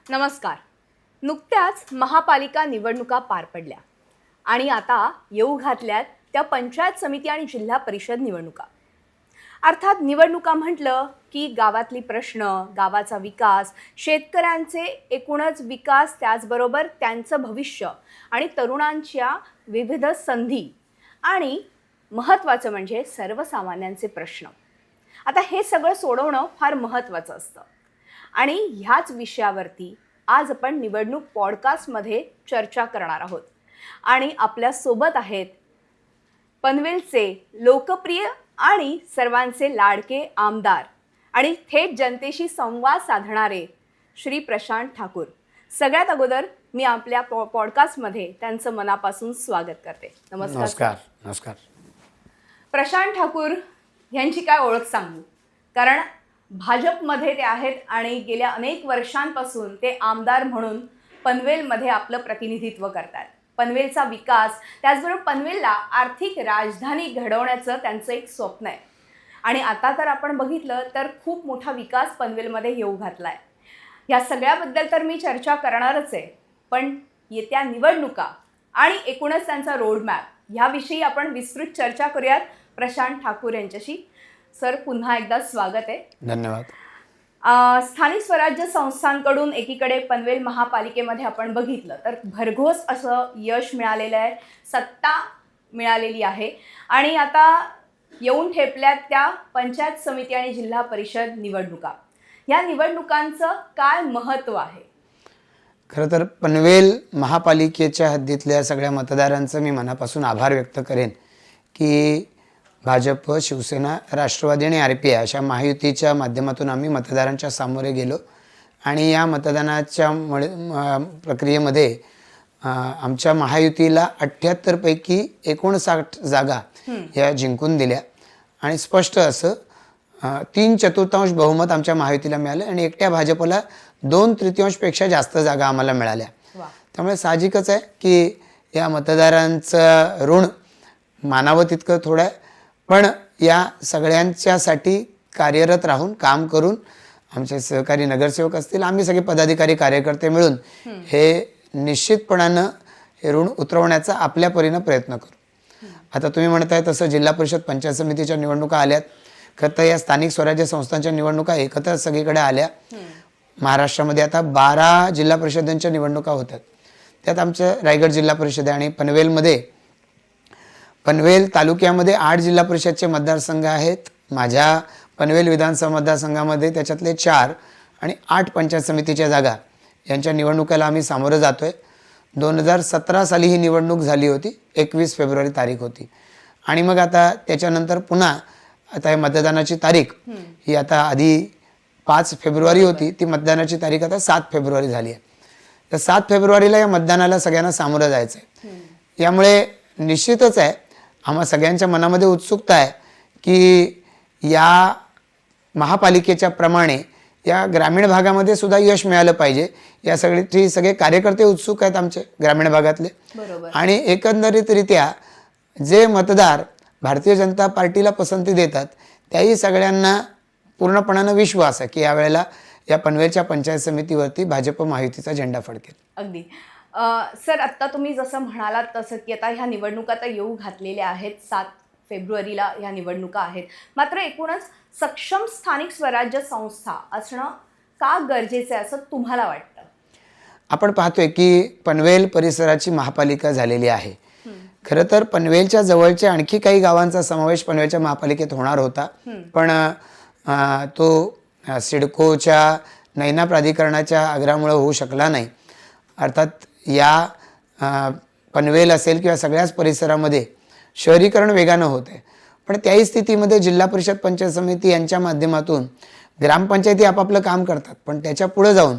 नमस्कार. नुकत्याच महापालिका निवडणुका पार पडल्या आणि आता येऊ घातल्यात त्या पंचायत समिती आणि जिल्हा परिषद निवडणुका. अर्थात निवडणुका म्हटलं की गावातली प्रश्न, गावाचा विकास, शेतकऱ्यांचे एकूणच विकास, त्याचबरोबर त्यांचं भविष्य आणि तरुणांच्या विविध संधी आणि महत्त्वाचं म्हणजे सर्वसामान्यांचे प्रश्न. आता हे सगळं सोडवणं फार महत्त्वाचं असतं आणि ह्याच विषयावरती आज आपण निवडणूक पॉडकास्टमध्ये चर्चा करणार आहोत. आणि आपल्यासोबत आहेत पनवेलचे लोकप्रिय आणि सर्वांचे लाडके आमदार आणि थेट जनतेशी संवाद साधणारे श्री प्रशांत ठाकूर. सगळ्यात अगोदर मी आपल्या पॉडकास्टमध्ये त्यांचं मनापासून स्वागत करते. नमस्कार. नमस्कार. नमस्कार. प्रशांत ठाकूर यांची काय ओळख सांगू, कारण भाजपमध्ये ते आहेत आणि गेल्या अनेक वर्षांपासून ते आमदार म्हणून पनवेलमध्ये आपलं प्रतिनिधित्व करतात. पनवेलचा विकास, त्याचबरोबर पनवेलला आर्थिक राजधानी घडवण्याचं त्यांचं एक स्वप्न आहे आणि आता तर आपण बघितलं तर खूप मोठा विकास पनवेलमध्ये येऊ घातला आहे. या सगळ्याबद्दल तर मी चर्चा करणारच आहे, पण येत्या निवडणुका आणि एकूणच त्यांचा रोडमॅप ह्याविषयी आपण विस्तृत चर्चा करूयात प्रशांत ठाकूर यांच्याशी. सर, पुन्हा एकदा स्वागत आहे. धन्यवाद. स्थानिक स्वराज्य संस्थांकडून एकीकडे पनवेल महापालिकेमध्ये आपण बघितलं तर भरघोस असं यश मिळालेलं आहे, सत्ता मिळालेली आहे आणि आता येऊन ठेपल्यात त्या पंचायत समिती आणि जिल्हा परिषद निवडणुका. या निवडणुकांचं काय महत्त्व आहे? खरं तर पनवेल महापालिकेच्या हद्दीतल्या सगळ्या मतदारांचं मी मनापासून आभार व्यक्त करेन की भाजप, शिवसेना, राष्ट्रवादी आणि RPI अशा महायुतीच्या माध्यमातून आम्ही मतदारांच्या सामोरे गेलो आणि या मतदानाच्या प्रक्रियेमध्ये आमच्या महायुतीला 78 पैकी 59 जागा या जिंकून दिल्या आणि स्पष्ट असं 3/4 बहुमत आमच्या महायुतीला मिळालं आणि एकट्या भाजपला 2/3 पेक्षा जास्त जागा आम्हाला मिळाल्या. त्यामुळे साहजिकच आहे की या मतदारांचं ऋण मानावं तितकं थोडं आहे, पण या सगळ्यांच्यासाठी कार्यरत राहून काम करून आमचे सहकारी नगरसेवक असतील, आम्ही सगळे पदाधिकारी कार्यकर्ते मिळून हे निश्चितपणानं हे ऋण उतरवण्याचा आपल्या परीनं प्रयत्न करू. आता तुम्ही म्हणताय तसं जिल्हा परिषद पंचायत समितीच्या निवडणुका आल्यात. खरं तर या स्थानिक स्वराज्य संस्थांच्या निवडणुका एकत्र सगळीकडे आल्या. महाराष्ट्रामध्ये आता 12 जिल्हा परिषदांच्या निवडणुका होतात. त्यात आमचं रायगड जिल्हा परिषद आहे आणि पनवेल तालुक्यामध्ये 8 जिल्हा परिषदचे मतदारसंघ आहेत. माझ्या पनवेल विधानसभा मतदारसंघामध्ये त्याच्यातले 4 आणि 8 पंचायत समितीच्या जागा यांच्या निवडणुकाला आम्ही सामोरं जातोय. 2017 साली ही निवडणूक झाली होती, 21 फेब्रुवारी तारीख होती आणि मग आता त्याच्यानंतर पुन्हा आता हे मतदानाची तारीख ही आता आधी 5 फेब्रुवारी होती, ती मतदानाची तारीख आता 7 फेब्रुवारी झाली आहे. तर 7 फेब्रुवारीला या मतदानाला सगळ्यांना सामोरं जायचं आहे. यामुळे निश्चितच आहे आम्हा सगळ्यांच्या मनामध्ये उत्सुकता आहे की या महापालिकेच्या प्रमाणे या ग्रामीण भागामध्ये सुद्धा यश मिळालं पाहिजे. या सगळे कार्यकर्ते उत्सुक आहेत आमचे ग्रामीण भागातले. आणि एकंदरीतरित्या जे मतदार भारतीय जनता पार्टीला पसंती देतात त्याही सगळ्यांना पूर्णपणानं विश्वास आहे की यावेळेला या पनवेलच्या पंचायत समितीवरती भाजप महायुतीचा झेंडा फडकेल. अगदी. सर, आत्ता तुम्ही जसं म्हणालात तसं की आता ह्या निवडणुका तर येऊ घातलेल्या आहेत, 7 फेब्रुवारीला ह्या निवडणुका आहेत. मात्र एकूणच सक्षम स्थानिक स्वराज्य संस्था असणं का गरजेचं आहे असं तुम्हाला वाटतं? आपण पाहतोय की पनवेल परिसराची महापालिका झालेली आहे. खरं तर पनवेलच्या जवळच्या आणखी काही गावांचा समावेश पनवेलच्या महापालिकेत होणार होता, पण तो सिडकोच्या नैना प्राधिकरणाच्या आग्रहामुळे होऊ शकला नाही. अर्थात या पनवेल असेल किंवा सगळ्याच परिसरामध्ये शहरीकरण वेगानं होत आहे, पण त्याही स्थितीमध्ये जिल्हा परिषद पंचायत समिती यांच्या माध्यमातून ग्रामपंचायती आपापलं काम करतात, पण त्याच्या पुढे जाऊन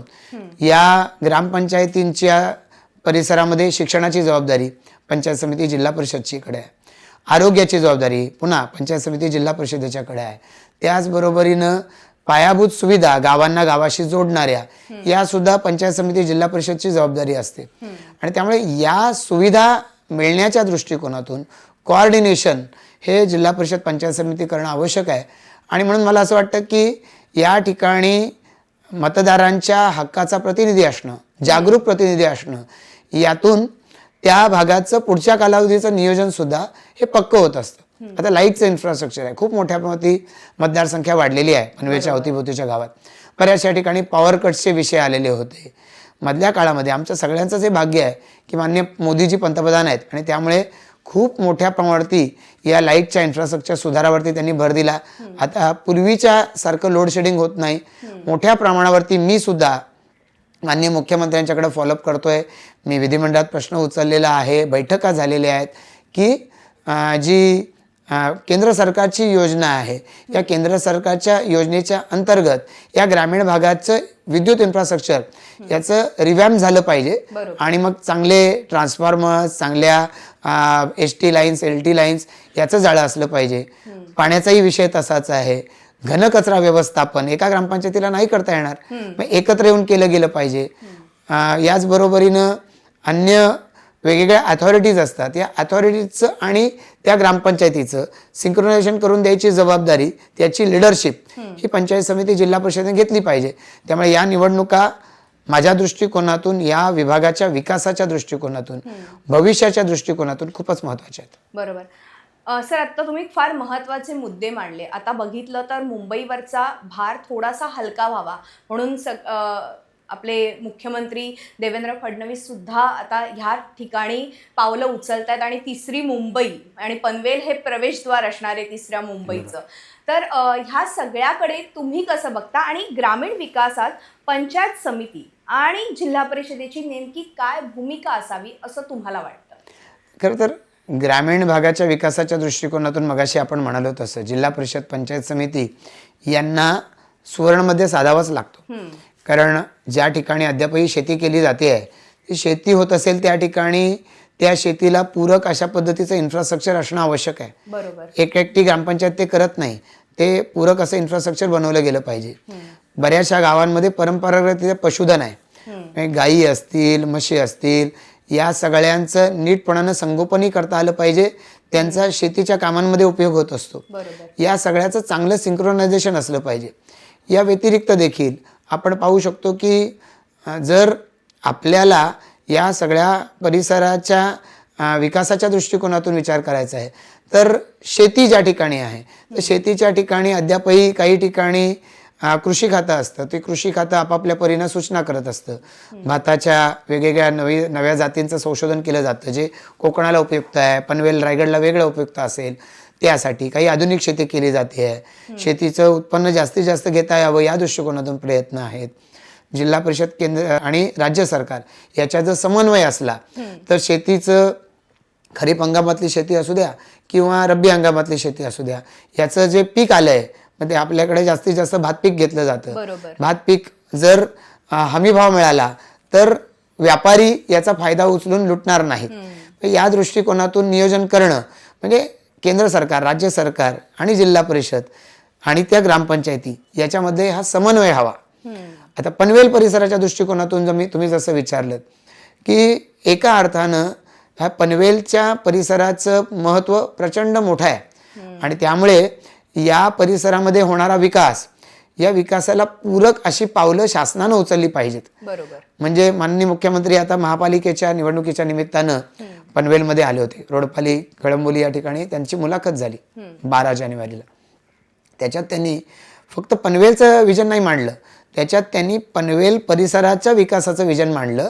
या ग्रामपंचायतींच्या परिसरामध्ये शिक्षणाची जबाबदारी पंचायत समिती जिल्हा परिषदचीकडे आहे, आरोग्याची जबाबदारी पुन्हा पंचायत समिती जिल्हा परिषदेच्याकडे आहे. त्याचबरोबरीनं पायाभूत सुविधा गावांना गावाशी जोडणाऱ्या या सुद्धा पंचायत समिती जिल्हा परिषदची जबाबदारी असते आणि त्यामुळे या सुविधा मिळण्याच्या दृष्टिकोनातून कोऑर्डिनेशन हे जिल्हा परिषद पंचायत समिती करणं आवश्यक आहे. आणि म्हणून मला असं वाटतं की या ठिकाणी मतदारांच्या हक्काचा प्रतिनिधी असणं, जागरूक प्रतिनिधी असणं, यातून त्या भागाचं पुढच्या कालावधीचं नियोजन सुद्धा हे पक्कं होत असतं. आता लाईटचं इन्फ्रास्ट्रक्चर आहे, खूप मोठ्या प्रमाणात मतदारसंख्या वाढलेली आहे पनवेलच्या अवतीभोवतीच्या गावात. बऱ्याचशा ठिकाणी पॉवर कट्सचे विषय आलेले होते. मधल्या काळामध्ये आमचं सगळ्यांचंच हे भाग्य आहे की माननीय मोदीजी पंतप्रधान आहेत आणि त्यामुळे खूप मोठ्या प्रमाणावरती या लाईटच्या इन्फ्रास्ट्रक्चर सुधारावरती त्यांनी भर दिला. आता पूर्वीच्या सारखं लोड शेडिंग होत नाही. मोठ्या प्रमाणावरती मी सुद्धा माननीय मुख्यमंत्र्यांच्याकडे फॉलोअप करतोय. मी विधिमंडळात प्रश्न उचललेला आहे, बैठका झालेल्या आहेत की जी केंद्र सरकारची योजना आहे, या केंद्र सरकारच्या योजनेच्या अंतर्गत या ग्रामीण भागाचं विद्युत इन्फ्रास्ट्रक्चर याचं रिवॅम्प झालं पाहिजे आणि मग चांगले ट्रान्सफॉर्मर्स, चांगल्या ST लाईन्स, LT लाईन्स याचं जाळं असलं पाहिजे. पाण्याचाही विषय तसाच आहे. घनकचरा व्यवस्थापन एका ग्रामपंचायतीला नाही करता येणार, मग एकत्र येऊन केलं गेलं पाहिजे. याचबरोबरीनं अन्य वेगवेगळ्या अथॉरिटीज असतात, या अथॉरिटीजचं आणि त्या ग्रामपंचायतीचं सिंक्रोनायझेशन करून द्यायची जबाबदारी, त्याची लिडरशिप ही पंचायत समिती, जिल्हा परिषदेने घेतली पाहिजे. त्यामुळे या निवडणुका माझ्या दृष्टिकोनातून, या विभागाच्या विकासाच्या दृष्टिकोनातून, भविष्याच्या दृष्टिकोनातून खूपच महत्त्वाच्या आहेत. बरोबर. सर, आता तुम्ही फार महत्त्वाचे मुद्दे मांडले. आता बघितलं तर मुंबईवरचा भार थोडासा हलका व्हावा म्हणून आपले मुख्यमंत्री देवेंद्र फडणवीस सुद्धा आता ह्या ठिकाणी पावलं उचलत आहेत आणि तिसरी मुंबई आणि पनवेल हे प्रवेशद्वार असणार आहे तिसऱ्या मुंबईचं. तर ह्या सगळ्याकडे तुम्ही कसं बघता आणि ग्रामीण विकासात पंचायत समिती आणि जिल्हा परिषदेची नेमकी काय भूमिका असावी असं तुम्हाला वाटतं? खरं तर ग्रामीण भागाच्या विकासाच्या दृष्टिकोनातून मगाशी आपण म्हणालो तसं जिल्हा परिषद, पंचायत समिती यांना सुवर्णमध्ये साधावाच लागतो. कारण ज्या ठिकाणी अद्यापही शेती केली जाते आहे, ती शेती होत असेल त्या ठिकाणी त्या शेतीला पूरक अशा पद्धतीचं इन्फ्रास्ट्रक्चर असणं आवश्यक आहे. बरोबर. एकटी ग्रामपंचायत ते करत नाही, ते पूरक असं इन्फ्रास्ट्रक्चर बनवलं गेलं पाहिजे. बऱ्याचशा गावांमध्ये परंपरागत पशुधन आहे, गायी असतील, म्हशी असतील, या सगळ्यांचं नीटपणानं संगोपनही करता आलं पाहिजे. त्यांचा शेतीच्या कामांमध्ये उपयोग होत असतो. या सगळ्याचं चांगलं सिंक्रोनायझेशन असलं पाहिजे. या व्यतिरिक्त देखील आपण पाहू शकतो की जर आपल्याला या सगळ्या परिसराच्या विकासाच्या दृष्टिकोनातून विचार करायचा आहे तर शेती ज्या ठिकाणी आहे तर शेतीच्या ठिकाणी अद्यापही काही ठिकाणी कृषी खातं असतं. ते कृषी खातं आपापल्या परीनं सूचना करत असतं. भाताच्या वेगवेगळ्या नव्या जातींचं संशोधन केलं जातं जे कोकणाला उपयुक्त आहे, पनवेल रायगडला वेगळं उपयुक्त असेल त्यासाठी. काही आधुनिक शेती केली जाते आहे. शेतीचं उत्पन्न जास्तीत जास्त घेता यावं या दृष्टिकोनातून प्रयत्न आहेत. जिल्हा परिषद, केंद्र आणि राज्य सरकार याचा जर समन्वय असला तर शेतीचं खरीप हंगामातली शेती असू द्या किंवा रब्बी हंगामातली शेती असू द्या, याचं जे पीक आलंय मग ते आपल्याकडे जास्तीत जास्त भात पीक घेतलं जातं. भात पीक जर हमी भाव मिळाला तर व्यापारी याचा फायदा उचलून लुटणार नाहीत. या दृष्टिकोनातून नियोजन करणं म्हणजे केंद्र सरकार, राज्य सरकार आणि जिल्हा परिषद आणि त्या ग्रामपंचायती याच्यामध्ये हा समन्वय हवा. आता पनवेल परिसराच्या दृष्टिकोनातून तुम्ही जसं विचारलं की एका अर्थानं ह्या पनवेलच्या परिसराचं महत्त्व प्रचंड मोठं आहे आणि त्यामुळे या परिसरामध्ये होणारा विकास, या विकासाला पूरक अशी पावलं शासनानं उचलली पाहिजेत. बरोबर. म्हणजे माननीय मुख्यमंत्री आता महापालिकेच्या निवडणुकीच्या निमित्तानं पनवेलमध्ये आले होते. रोडपाली, कळंबोली या ठिकाणी त्यांची मुलाखत झाली 12 जानेवारीला. त्याच्यात त्यांनी फक्त पनवेलचं विजन नाही मांडलं, त्याच्यात त्यांनी पनवेल परिसराच्या विकासाचं विजन मांडलं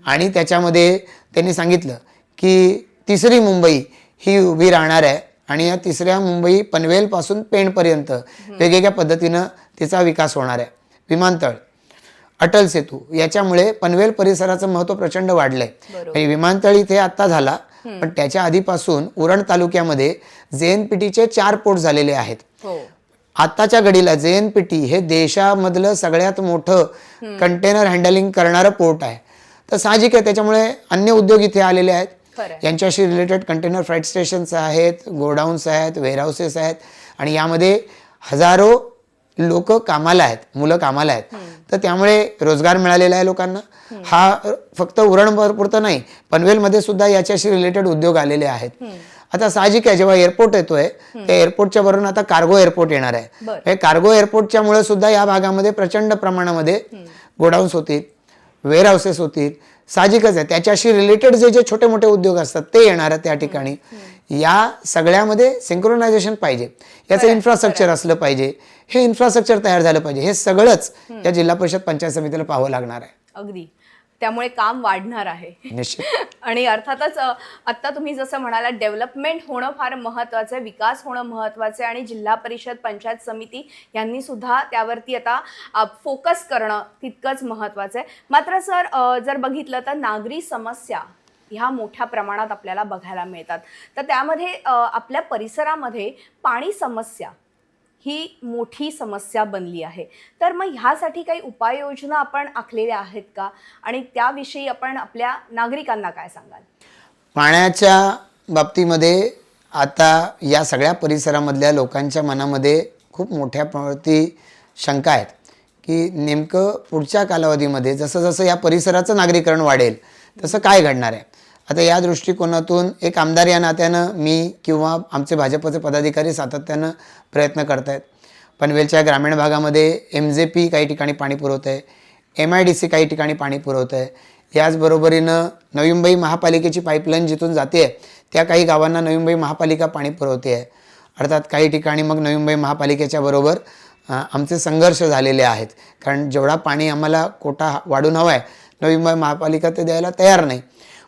आणि त्याच्यामध्ये त्यांनी सांगितलं की तिसरी मुंबई ही उभी राहणार आहे आणि या तिसऱ्या मुंबई पनवेलपासून पेणपर्यंत वेगवेगळ्या पद्धतीनं तिचा विकास होणार आहे. विमानतळ, अटल सेतू याच्यामुळे पनवेल परिसराचं महत्त्व प्रचंड वाढलंय. विमानतळ इथे आत्ता झाला पण त्याच्या आधीपासून उरण तालुक्यामध्ये JNPTचे 4 पोर्ट झालेले आहेत. आताच्या घडीला JNPT हे देशामधलं सगळ्यात मोठं कंटेनर हँडलिंग करणारं पोर्ट आहे. तर साहजिक आहे त्याच्यामुळे अन्य उद्योग इथे आलेले आहेत. यांच्याशी रिलेटेड कंटेनर फ्राईट स्टेशन्स आहेत, गोडाऊन्स आहेत, वेअरहाऊसेस आहेत आणि यामध्ये हजारो लोक कामाला आहेत, मुलं कामाला आहेत. तर त्यामुळे रोजगार मिळालेला आहे लोकांना. हा फक्त उरणपुरतं नाही, पनवेलमध्ये सुद्धा याच्याशी रिलेटेड उद्योग आलेले आहेत. आता साहजिक आहे, जेव्हा एअरपोर्ट येतोय त्या एअरपोर्टच्या बरोबर आता कार्गो एअरपोर्ट येणार आहे. बरं. हे कार्गो एअरपोर्टच्या मुळे सुद्धा या भागामध्ये प्रचंड प्रमाणामध्ये गोडाऊन्स होतील, वेअर हाऊसेस होतील. साहजिकच आहे, त्याच्याशी रिलेटेड जे छोटे मोठे उद्योग असतात ते येणार आहेत त्या ठिकाणी. या सगळ्यामध्ये सिंक्रोनायझेशन पाहिजे, याचं इन्फ्रास्ट्रक्चर असलं पाहिजे, हे इन्फ्रास्ट्रक्चर तयार झालं पाहिजे. हे सगळंच या जिल्हा परिषद पंचायत समितीला पाहावं लागणार आहे. अगदी. त्यामुळे काम वाढणार आहे. निश्चित. आणि अर्थातच आत्ता तुम्ही जसं म्हणाला, डेव्हलपमेंट होणं फार महत्त्वाचं आहे, विकास होणं महत्त्वाचं आहे, आणि जिल्हा परिषद पंचायत समिती यांनी सुद्धा त्यावरती आता फोकस करणं तितकंच महत्त्वाचं आहे. मात्र सर, जर बघितलं तर नागरी समस्या ह्या मोठ्या प्रमाणात आपल्याला बघायला मिळतात. तर त्यामध्ये आपल्या परिसरामध्ये पाणी समस्या ही मोठी समस्या बनली आहे. तर मग ह्यासाठी काही उपाययोजना आपण आखलेल्या आहेत का, आणि त्याविषयी आपण आपल्या नागरिकांना काय सांगाल? पाण्याच्या बाबतीमध्ये आता या सगळ्या परिसरामधल्या लोकांच्या मनामध्ये खूप मोठ्या प्रमाणावरती शंका आहेत की नेमकं पुढच्या कालावधीमध्ये जसं जसं या परिसराचं नागरीकरण वाढेल तसं काय घडणार आहे. आता या दृष्टिकोनातून एक आमदार या नात्यानं मी किंवा आमचे भाजपचे पदाधिकारी सातत्यानं प्रयत्न करत आहेत. पनवेलच्या ग्रामीण भागामध्ये MJP काही ठिकाणी पाणी पुरवत आहे, MIDC काही ठिकाणी पाणी पुरवत आहे. याचबरोबरीनं नवी मुंबई महापालिकेची पाईपलाईन जिथून जाते त्या काही गावांना नवी मुंबई महापालिका पाणी पुरवते आहे. अर्थात काही ठिकाणी मग नवी मुंबई महापालिकेच्या बरोबर आमचे संघर्ष झालेले आहेत, कारण जेवढा पाणी आम्हाला कोटा वाढून हवा आहे नवी मुंबई महापालिका ते द्यायला तयार नाही.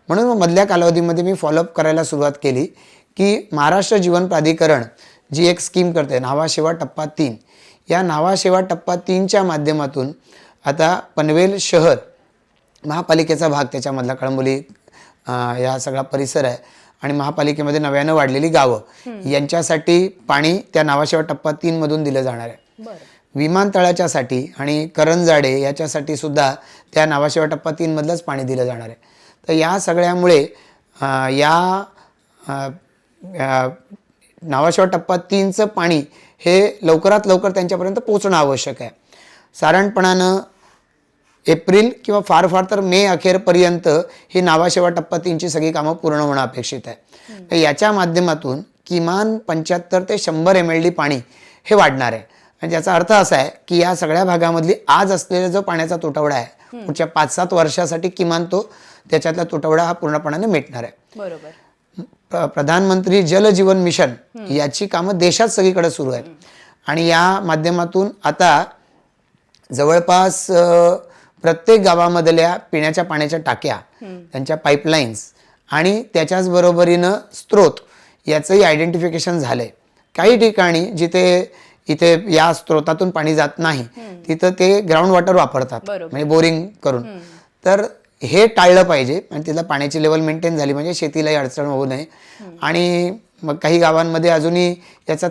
म्हणून मग मधल्या कालावधीमध्ये मी फॉलोअप करायला सुरुवात केली की महाराष्ट्र जीवन प्राधिकरण जी एक स्कीम करते न्हावा शेवा टप्पा 3, या न्हावा शेवा टप्पा 3च्या माध्यमातून आता पनवेल शहर महापालिकेचा भाग, त्याच्यामधला कळंबोली या सगळा परिसर आहे, आणि महापालिकेमध्ये नव्यानं वाढलेली गावं यांच्यासाठी पाणी त्या न्हावा शेवा टप्पा 3 मधून दिलं जाणार आहे. विमानतळाच्यासाठी आणि करंजाडे याच्यासाठी सुद्धा त्या न्हावा शेवा टप्पा 3 मधलंच पाणी दिलं जाणार आहे. तर या सगळ्यामुळे या न्हावा शेवा टप्पा 3चं पाणी हे लवकरात लवकर त्यांच्यापर्यंत पोहोचणं आवश्यक आहे. साधारणपणानं एप्रिल किंवा फार फार तर मे अखेरपर्यंत ही न्हावा शेवा टप्पा 3ची सगळी कामं पूर्ण होणं अपेक्षित आहे. तर याच्या माध्यमातून किमान 75 ते 100 MLD पाणी हे वाढणार आहे. आणि ज्याचा अर्थ असा आहे की या सगळ्या भागामधली आज असलेला जो पाण्याचा तुटवडा आहे पुढच्या 5-7 वर्षासाठी किमान तो त्याच्यातला तुटवडा हा पूर्णपणाने मिटणार आहे. बरोबर. प्रधानमंत्री जल जीवन मिशन याची कामं देशात सगळीकडे सुरू आहेत, आणि या माध्यमातून आता जवळपास प्रत्येक गावामधल्या पिण्याच्या पाण्याच्या टाक्या, त्यांच्या पाईपलाईन्स आणि त्याच्याच बरोबरीनं स्त्रोत याचंही आयडेंटिफिकेशन झालंय. काही ठिकाणी जिथे इथे या स्त्रोतातून पाणी जात नाही तिथं ते ग्राउंड वॉटर वापरतात, म्हणजे बोरिंग करून. तर हे टाळलं पाहिजे आणि तिला पाण्याची लेवल मेंटेन झाली म्हणजे शेतीलाही अडचण होऊ नये. आणि मग काही गावांमध्ये अजूनही याचा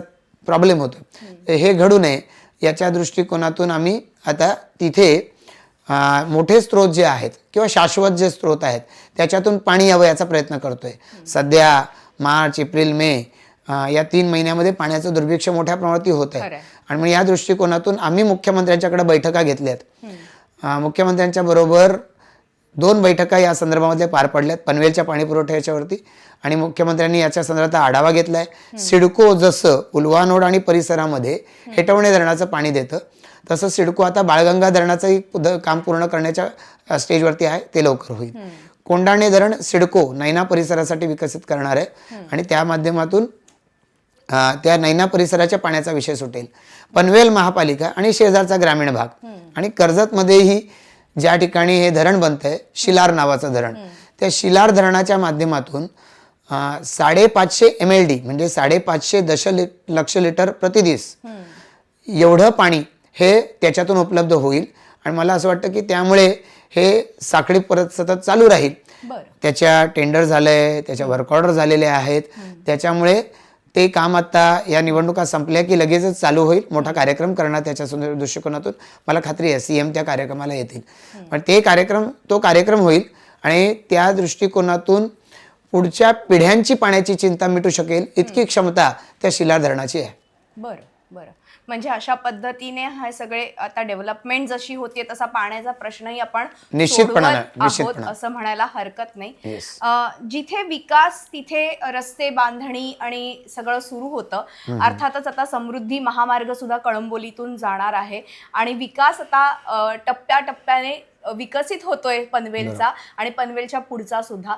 प्रॉब्लेम होतो, हे घडू नये याच्या दृष्टिकोनातून आम्ही आता तिथे मोठे स्त्रोत जे आहेत किंवा शाश्वत जे स्त्रोत आहेत त्याच्यातून पाणी यावं याचा प्रयत्न करतोय. सध्या मार्च, एप्रिल, मे या 3 महिन्यामध्ये पाण्याचं दुर्भिक्ष मोठ्या प्रमाणात होत आहे. आणि मग या दृष्टिकोनातून आम्ही मुख्यमंत्र्यांच्याकडे बैठका घेतल्यात. मुख्यमंत्र्यांच्या बरोबर 2 बैठका या संदर्भामध्ये पार पडल्यात पनवेलच्या पाणी पुरवठ्याच्यावरती, आणि मुख्यमंत्र्यांनी याच्या संदर्भात आढावा घेतलाय. सिडको जसं उल्वानोड आणि परिसरामध्ये हेटवणे धरणाचं पाणी देतं तसं सिडको आता बाळगंगा धरणाचंही काम पूर्ण करण्याच्या स्टेजवरती आहे, ते लवकर होईल. कोंडाणे धरण सिडको नैना परिसरासाठी विकसित करणार आहे, आणि त्या माध्यमातून त्या नैना परिसराच्या पाण्याचा विषय सुटेल. पनवेल महापालिका आणि शेजारचा ग्रामीण भाग आणि कर्जतमध्येही ज्या ठिकाणी हे धरण बनतंय शिलार नावाचं धरण, त्या शिलार धरणाच्या माध्यमातून 550 MLD म्हणजे 550 दशलक्ष लिटर प्रतिदिवस एवढं पाणी हे त्याच्यातून उपलब्ध होईल. आणि मला असं वाटतं की त्यामुळे हे साखळी परत सतत चालू राहील. त्याच्या टेंडर झालंय, त्याच्या वर्क ऑर्डर झालेले आहेत, त्याच्यामुळे ते काम आता या निवडणुका संपल्या की लगेचच चालू होईल. मोठा कार्यक्रम करणार त्याच्या दृष्टिकोनातून मला खात्री आहे CM त्या कार्यक्रमाला येतील. पण तो कार्यक्रम होईल आणि त्या दृष्टिकोनातून पुढच्या पिढ्यांची पाण्याची चिंता मिटू शकेल इतकी क्षमता त्या शिलार धरणाची आहे. बरं. म्हणजे अशा पद्धतीने हे सगळे आता डेव्हलपमेंट जशी होते तसा पाण्याचा प्रश्नही आपण निश्चितपणानं, सोडवत आहोत असं म्हणायला हरकत नाही. Yes. जिथे विकास तिथे रस्ते बांधणी आणि सगळं सुरू होतं. अर्थातच आता समृद्धी महामार्ग सुद्धा कळंबोलीतून जाणार आहे आणि विकास आता टप्प्याटप्प्याने विकसित होतोय पनवेलचा आणि पनवेलच्या पुढचा सुद्धा.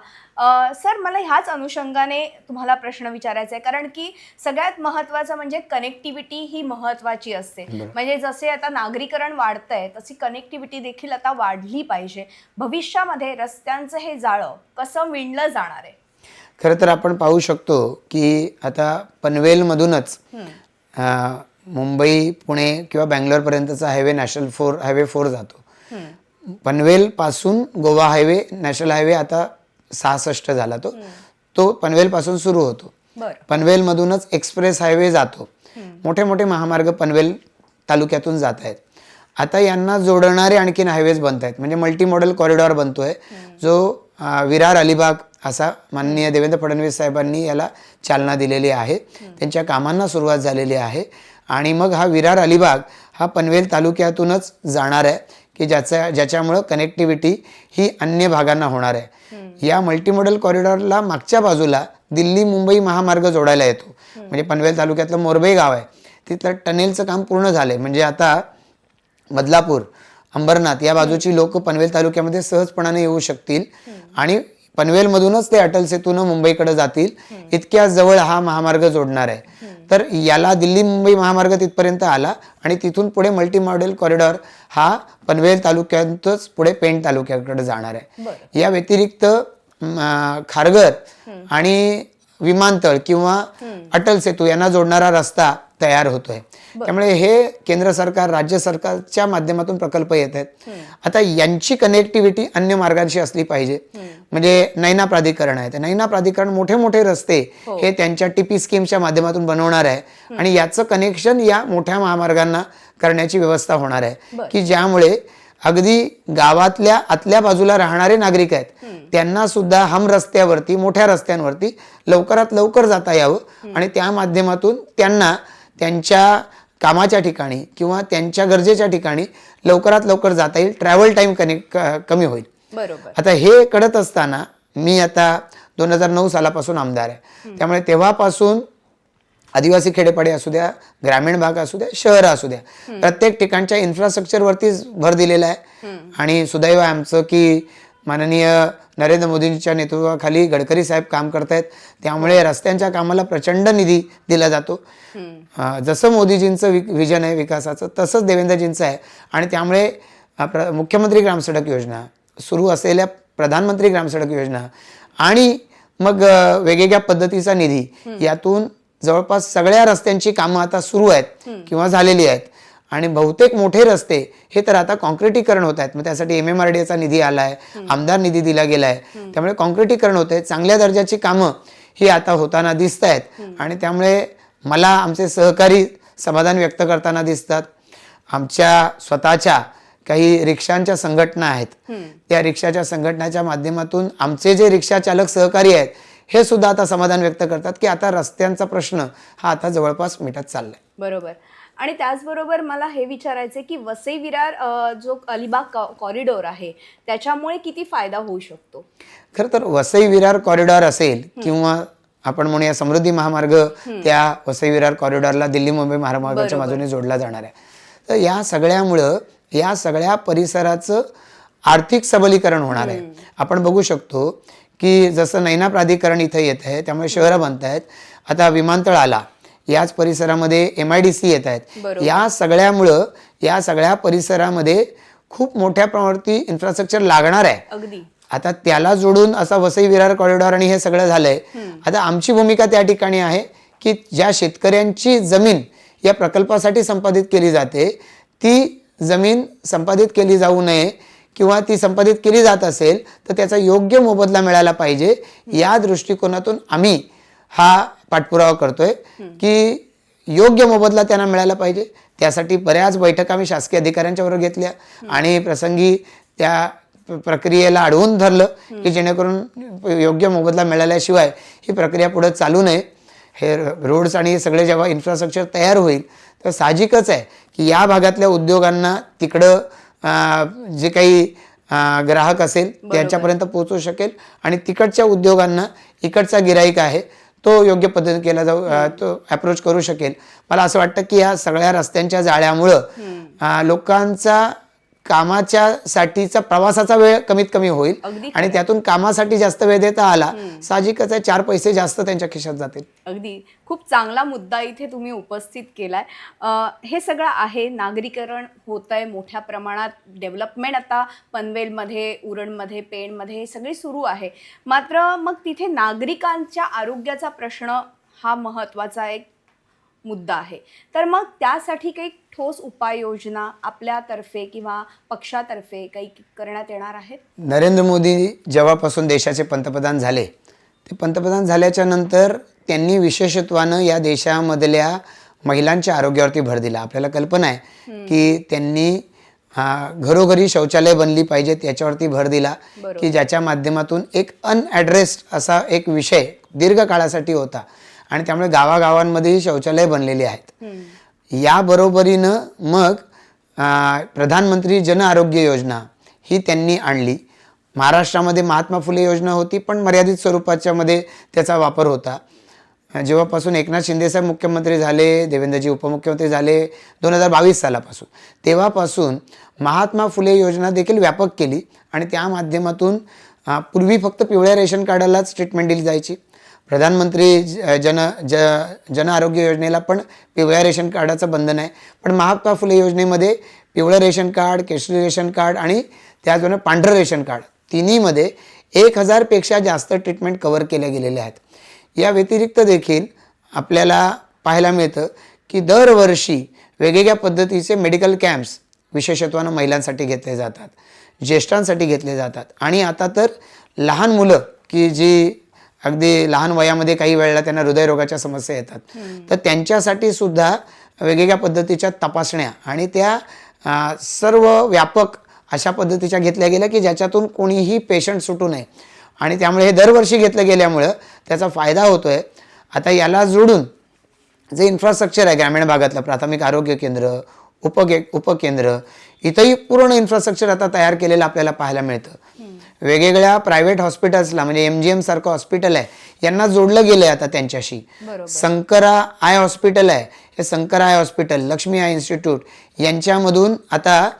सर, मला ह्याच अनुषंगाने तुम्हाला प्रश्न विचारायचा आहे, कारण की सगळ्यात महत्त्वाचं म्हणजे कनेक्टिव्हिटी ही महत्त्वाची असते. म्हणजे जसे आता नागरीकरण वाढतंय तशी कनेक्टिव्हिटी देखील आता वाढली पाहिजे. भविष्यामध्ये रस्त्यांचं हे जाळं कसं विणलं जाणार आहे? खरं तर आपण पाहू शकतो की आता पनवेलमधूनच मुंबई, पुणे किंवा बँगलोरपर्यंतचा हायवे हायवे 4 जातो. पनवेल पासून गोवा हायवे, नॅशनल हायवे आता 66 झाला. तो पनवेल पासून सुरू होतो. पनवेल मधूनच एक्सप्रेस हायवे जातो. मोठे मोठे महामार्ग पनवेल तालुक्यातून जात आहेत. आता यांना जोडणारे आणखीन हायवेज बनत आहेत. म्हणजे मल्टी मॉडेल कॉरिडॉर बनतोय, जो विरार अलिबाग असा माननीय देवेंद्र फडणवीस साहेबांनी याला चालना दिलेली आहे. त्यांच्या कामांना सुरुवात झालेली आहे आणि मग हा विरार अलिबाग हा पनवेल तालुक्यातूनच जाणार आहे की ज्याच्यामुळं कनेक्टिव्हिटी ही अन्य भागांना होणार आहे. या मल्टीमॉडल कॉरिडॉरला मागच्या बाजूला दिल्ली मुंबई महामार्ग जोडायला येतो. म्हणजे पनवेल तालुक्यातलं मोरबई गाव आहे, तिथलं टनेलचं काम पूर्ण झालंय. म्हणजे आता बदलापूर, अंबरनाथ या बाजूची लोक पनवेल तालुक्यामध्ये सहजपणाने येऊ शकतील आणि पनवेलमधूनच ते अटल सेतूनं मुंबईकडे जातील. इतक्या जवळ हा महामार्ग जोडणार आहे. तर याला दिल्ली मुंबई महामार्ग तिथपर्यंत आला आणि तिथून पुढे मल्टी मॉडेल कॉरिडॉर हा पनवेल तालुक्यातच पुढे पेण तालुक्याकडे जाणार आहे. या व्यतिरिक्त खारघर आणि विमानतळ किंवा अटल सेतू यांना जोडणारा रस्ता तयार होतोय. त्यामुळे हे केंद्र सरकार, राज्य सरकारच्या माध्यमातून प्रकल्प येत आहेत. आता यांची कनेक्टिव्हिटी अन्य मार्गांशी असली पाहिजे. म्हणजे नैना प्राधिकरण आहे, नैना प्राधिकरण मोठे मोठे रस्ते हे त्यांच्या टीपी स्कीमच्या माध्यमातून बनवणार आहे आणि याचं कनेक्शन या मोठ्या महामार्गांना करण्याची व्यवस्था होणार आहे की ज्यामुळे अगदी गावातल्या आतल्या बाजूला राहणारे नागरिक आहेत त्यांना सुद्धा हम रस्त्यावरती, मोठ्या रस्त्यांवरती लवकरात लवकर जाता यावं आणि त्या माध्यमातून त्यांना त्यांच्या कामाच्या ठिकाणी किंवा त्यांच्या गरजेच्या ठिकाणी लवकरात लवकर जाता येईल. ट्रॅव्हल टाइम कमी होईल. आता हे कळत असताना मी आता 2009 सालापासून आमदार आहे. त्यामुळे तेव्हापासून आदिवासी खेडेपाडे असू द्या, ग्रामीण भाग असू द्या, शहर असू द्या, प्रत्येक ठिकाणच्या इन्फ्रास्ट्रक्चरवरतीच भर दिलेला आहे. आणि सुदैव आहे आमचं की माननीय नरेंद्र मोदींच्या नेतृत्वाखाली गडकरी साहेब काम करतायत. त्यामुळे रस्त्यांच्या कामाला प्रचंड निधी दिला जातो. जसं मोदीजींचं विजन आहे विकासाचं तसंच देवेंद्रजींचं आहे. आणि त्यामुळे मुख्यमंत्री ग्रामसडक योजना, सुरू असलेल्या प्रधानमंत्री ग्रामसडक योजना आणि मग वेगवेगळ्या पद्धतीचा निधी, यातून जवळपास सगळ्या रस्त्यांची कामं आता सुरू आहेत किंवा झालेली आहेत. आणि बहुतेक मोठे रस्ते हे तर आता कॉन्क्रिटीकरण होत आहेत. मग त्यासाठी MMRDAचा निधी आलाय, आमदार निधी दिला गेलाय. त्यामुळे कॉन्क्रिटीकरण होत आहे. चांगल्या दर्जाची कामं ही आता होताना दिसत आहेत आणि त्यामुळे मला आमचे सहकारी समाधान व्यक्त करताना दिसतात. आमच्या स्वतःच्या काही रिक्षांच्या संघटना आहेत, त्या रिक्षाच्या संघटनाच्या माध्यमातून आमचे जे रिक्षा चालक सहकारी आहेत हे सुद्धा आता समाधान व्यक्त करतात की आता रस्त्यांचा प्रश्न हा आता जवळपास मिटत चाललाय. बरोबर. आणि त्याचबरोबर मला हे विचारायचे की वसई विरार जो अलिबाग कॉरिडॉर आहे त्याच्यामुळे किती फायदा होऊ शकतो? खरं तर वसई विरार कॉरिडॉर असेल किंवा आपण म्हणूया समृद्धी महामार्ग त्या वसई विरार कॉरिडॉरला दिल्ली मुंबई महामार्गाच्या बाजूने जोडला जाणार आहे. तर या सगळ्यामुळं या सगळ्या परिसराचं आर्थिक सबलीकरण होणार आहे. आपण बघू शकतो की जसं नैना प्राधिकरण इथे येत आहे त्यामुळे शहरं बनत आहेत. आता विमानतळ आला, याच परिसरामध्ये MIDC येत आहेत. या सगळ्यामुळं या सगळ्या परिसरामध्ये खूप मोठ्या प्रमाणावरती इन्फ्रास्ट्रक्चर लागणार आहे. आता त्याला जोडून असा वसई विरार कॉरिडॉर आणि हे सगळं झालंय. आता आमची भूमिका त्या ठिकाणी आहे की ज्या शेतकऱ्यांची जमीन या प्रकल्पासाठी संपादित केली जाते ती जमीन संपादित केली जाऊ नये किंवा ती संपादित केली जात असेल तर त्याचा योग्य मोबदला मिळाला पाहिजे. या दृष्टिकोनातून आम्ही हा पाठपुरावा करतोय की योग्य मोबदला त्यांना मिळाला पाहिजे. त्यासाठी बऱ्याच बैठका आम्ही शासकीय अधिकाऱ्यांच्या बरोबर घेतल्या आणि प्रसंगी त्या प्रक्रियेला अडवून धरलं की जेणेकरून योग्य मोबदला मिळाल्याशिवाय ही प्रक्रिया पुढे चालू नये. हे रोड्स आणि हे सगळे जेव्हा इन्फ्रास्ट्रक्चर तयार होईल तर साहजिकच आहे की या भागातल्या उद्योगांना तिकडं जे काही ग्राहक असेल त्याच्यापर्यंत पोहोचू शकेल आणि तिकडच्या उद्योगांना इकडचा गिराईक आहे तो योग्य पद्धतीने केला तो अप्रोच करू शकेल. मला असं वाटतं की या सगळ्या रस्त्यांच्या जाळ्यामुळं लोकांचा कामाच्या साठीचा प्रवासाचा वेळ कमीत कमी होईल आणि त्यातून कामासाठी जास्त वेळ देता आला, साहजिकच आहे 4 पैसे जास्त त्यांच्या खिशात जातील. अगदी खूप चांगला मुद्दा इथे तुम्ही उपस्थित केलाय. हे सगळं आहे, नागरीकरण होत आहे मोठ्या प्रमाणात, डेव्हलपमेंट आता पनवेलमध्ये, उरणमध्ये, पेणमध्ये हे सगळे सुरू आहे. मात्र मग तिथे नागरिकांच्या आरोग्याचा प्रश्न हा महत्त्वाचा एक मुद्दा आहे. तर मग त्यासाठी काही ठोस उपाययोजना आपल्यातर्फे किंवा पक्षातर्फे काही करण्यात येणार आहेत? नरेंद्र मोदी जेव्हापासून देशाचे पंतप्रधान झाले, ते पंतप्रधान झाल्याच्या नंतर त्यांनी विशेषत्वानं या देशामधल्या महिलांच्या आरोग्यावरती भर दिला. आपल्याला कल्पना आहे की त्यांनी घरोघरी शौचालय बनली पाहिजेत याच्यावरती भर दिला की ज्याच्या माध्यमातून एक अनॲड्रेस्ड असा एक विषय दीर्घ काळासाठी होता आणि त्यामुळे गावागावांमध्येही शौचालय बनलेली आहेत. या बरोबरीनं मग प्रधानमंत्री जन आरोग्य योजना ही त्यांनी आणली. महाराष्ट्रामध्ये महात्मा फुले योजना होती पण मर्यादित स्वरूपाच्या मध्ये त्याचा वापर होता. जेव्हापासून एकनाथ शिंदेसाहेब मुख्यमंत्री झाले, देवेंद्रजी उपमुख्यमंत्री झाले 2022 सालापासून, तेव्हापासून महात्मा फुले योजना देखील व्यापक केली आणि त्या माध्यमातून पूर्वी फक्त पिवळ्या रेशन कार्डालाच ट्रीटमेंट दिली जायची. प्रधानमंत्री जन आरोग्य योजनेला पण पिवळ्या रेशन कार्डाचं बंधन आहे, पण महात्मा फुले योजनेमध्ये पिवळं रेशन कार्ड, केशरी रेशन कार्ड आणि त्याचबरोबर पांढरं रेशन कार्ड तिन्हीमध्ये 1000 पेक्षा जास्त ट्रीटमेंट कव्हर केल्या गेलेल्या आहेत. या व्यतिरिक्त देखील आपल्याला पाहायला मिळतं की दरवर्षी वेगवेगळ्या पद्धतीचे मेडिकल कॅम्प्स विशेषत्वानं महिलांसाठी घेतले जातात, ज्येष्ठांसाठी घेतले जातात आणि आता तर लहान मुलं की जी अगदी लहान वयामध्ये काही वेळेला त्यांना हृदयरोगाच्या समस्या येतात, तर त्यांच्यासाठी सुद्धा वेगवेगळ्या पद्धतीच्या तपासण्या आणि त्या सर्व व्यापक अशा पद्धतीच्या घेतल्या गेल्या की ज्याच्यातून कोणीही पेशंट सुटू नये आणि त्यामुळे हे दरवर्षी घेतलं गेल्यामुळं त्याचा फायदा होतो आहे. आता याला जोडून जे इन्फ्रास्ट्रक्चर आहे ग्रामीण भागातलं प्राथमिक आरोग्य केंद्र, उपकेंद्र, इथंही पूर्ण इन्फ्रास्ट्रक्चर आता तयार केलेलं आपल्याला पाहायला मिळतं. वेगवेगळ्या प्रायव्हेट हॉस्पिटल्सला म्हणजे MGM सारखं हॉस्पिटल आहे यांना जोडलं गेलं आहे आता त्यांच्याशी. शंकरा आय हॉस्पिटल आहे, हे Shankara eye hospital, Lakshmi eye institute यांच्यामधून आता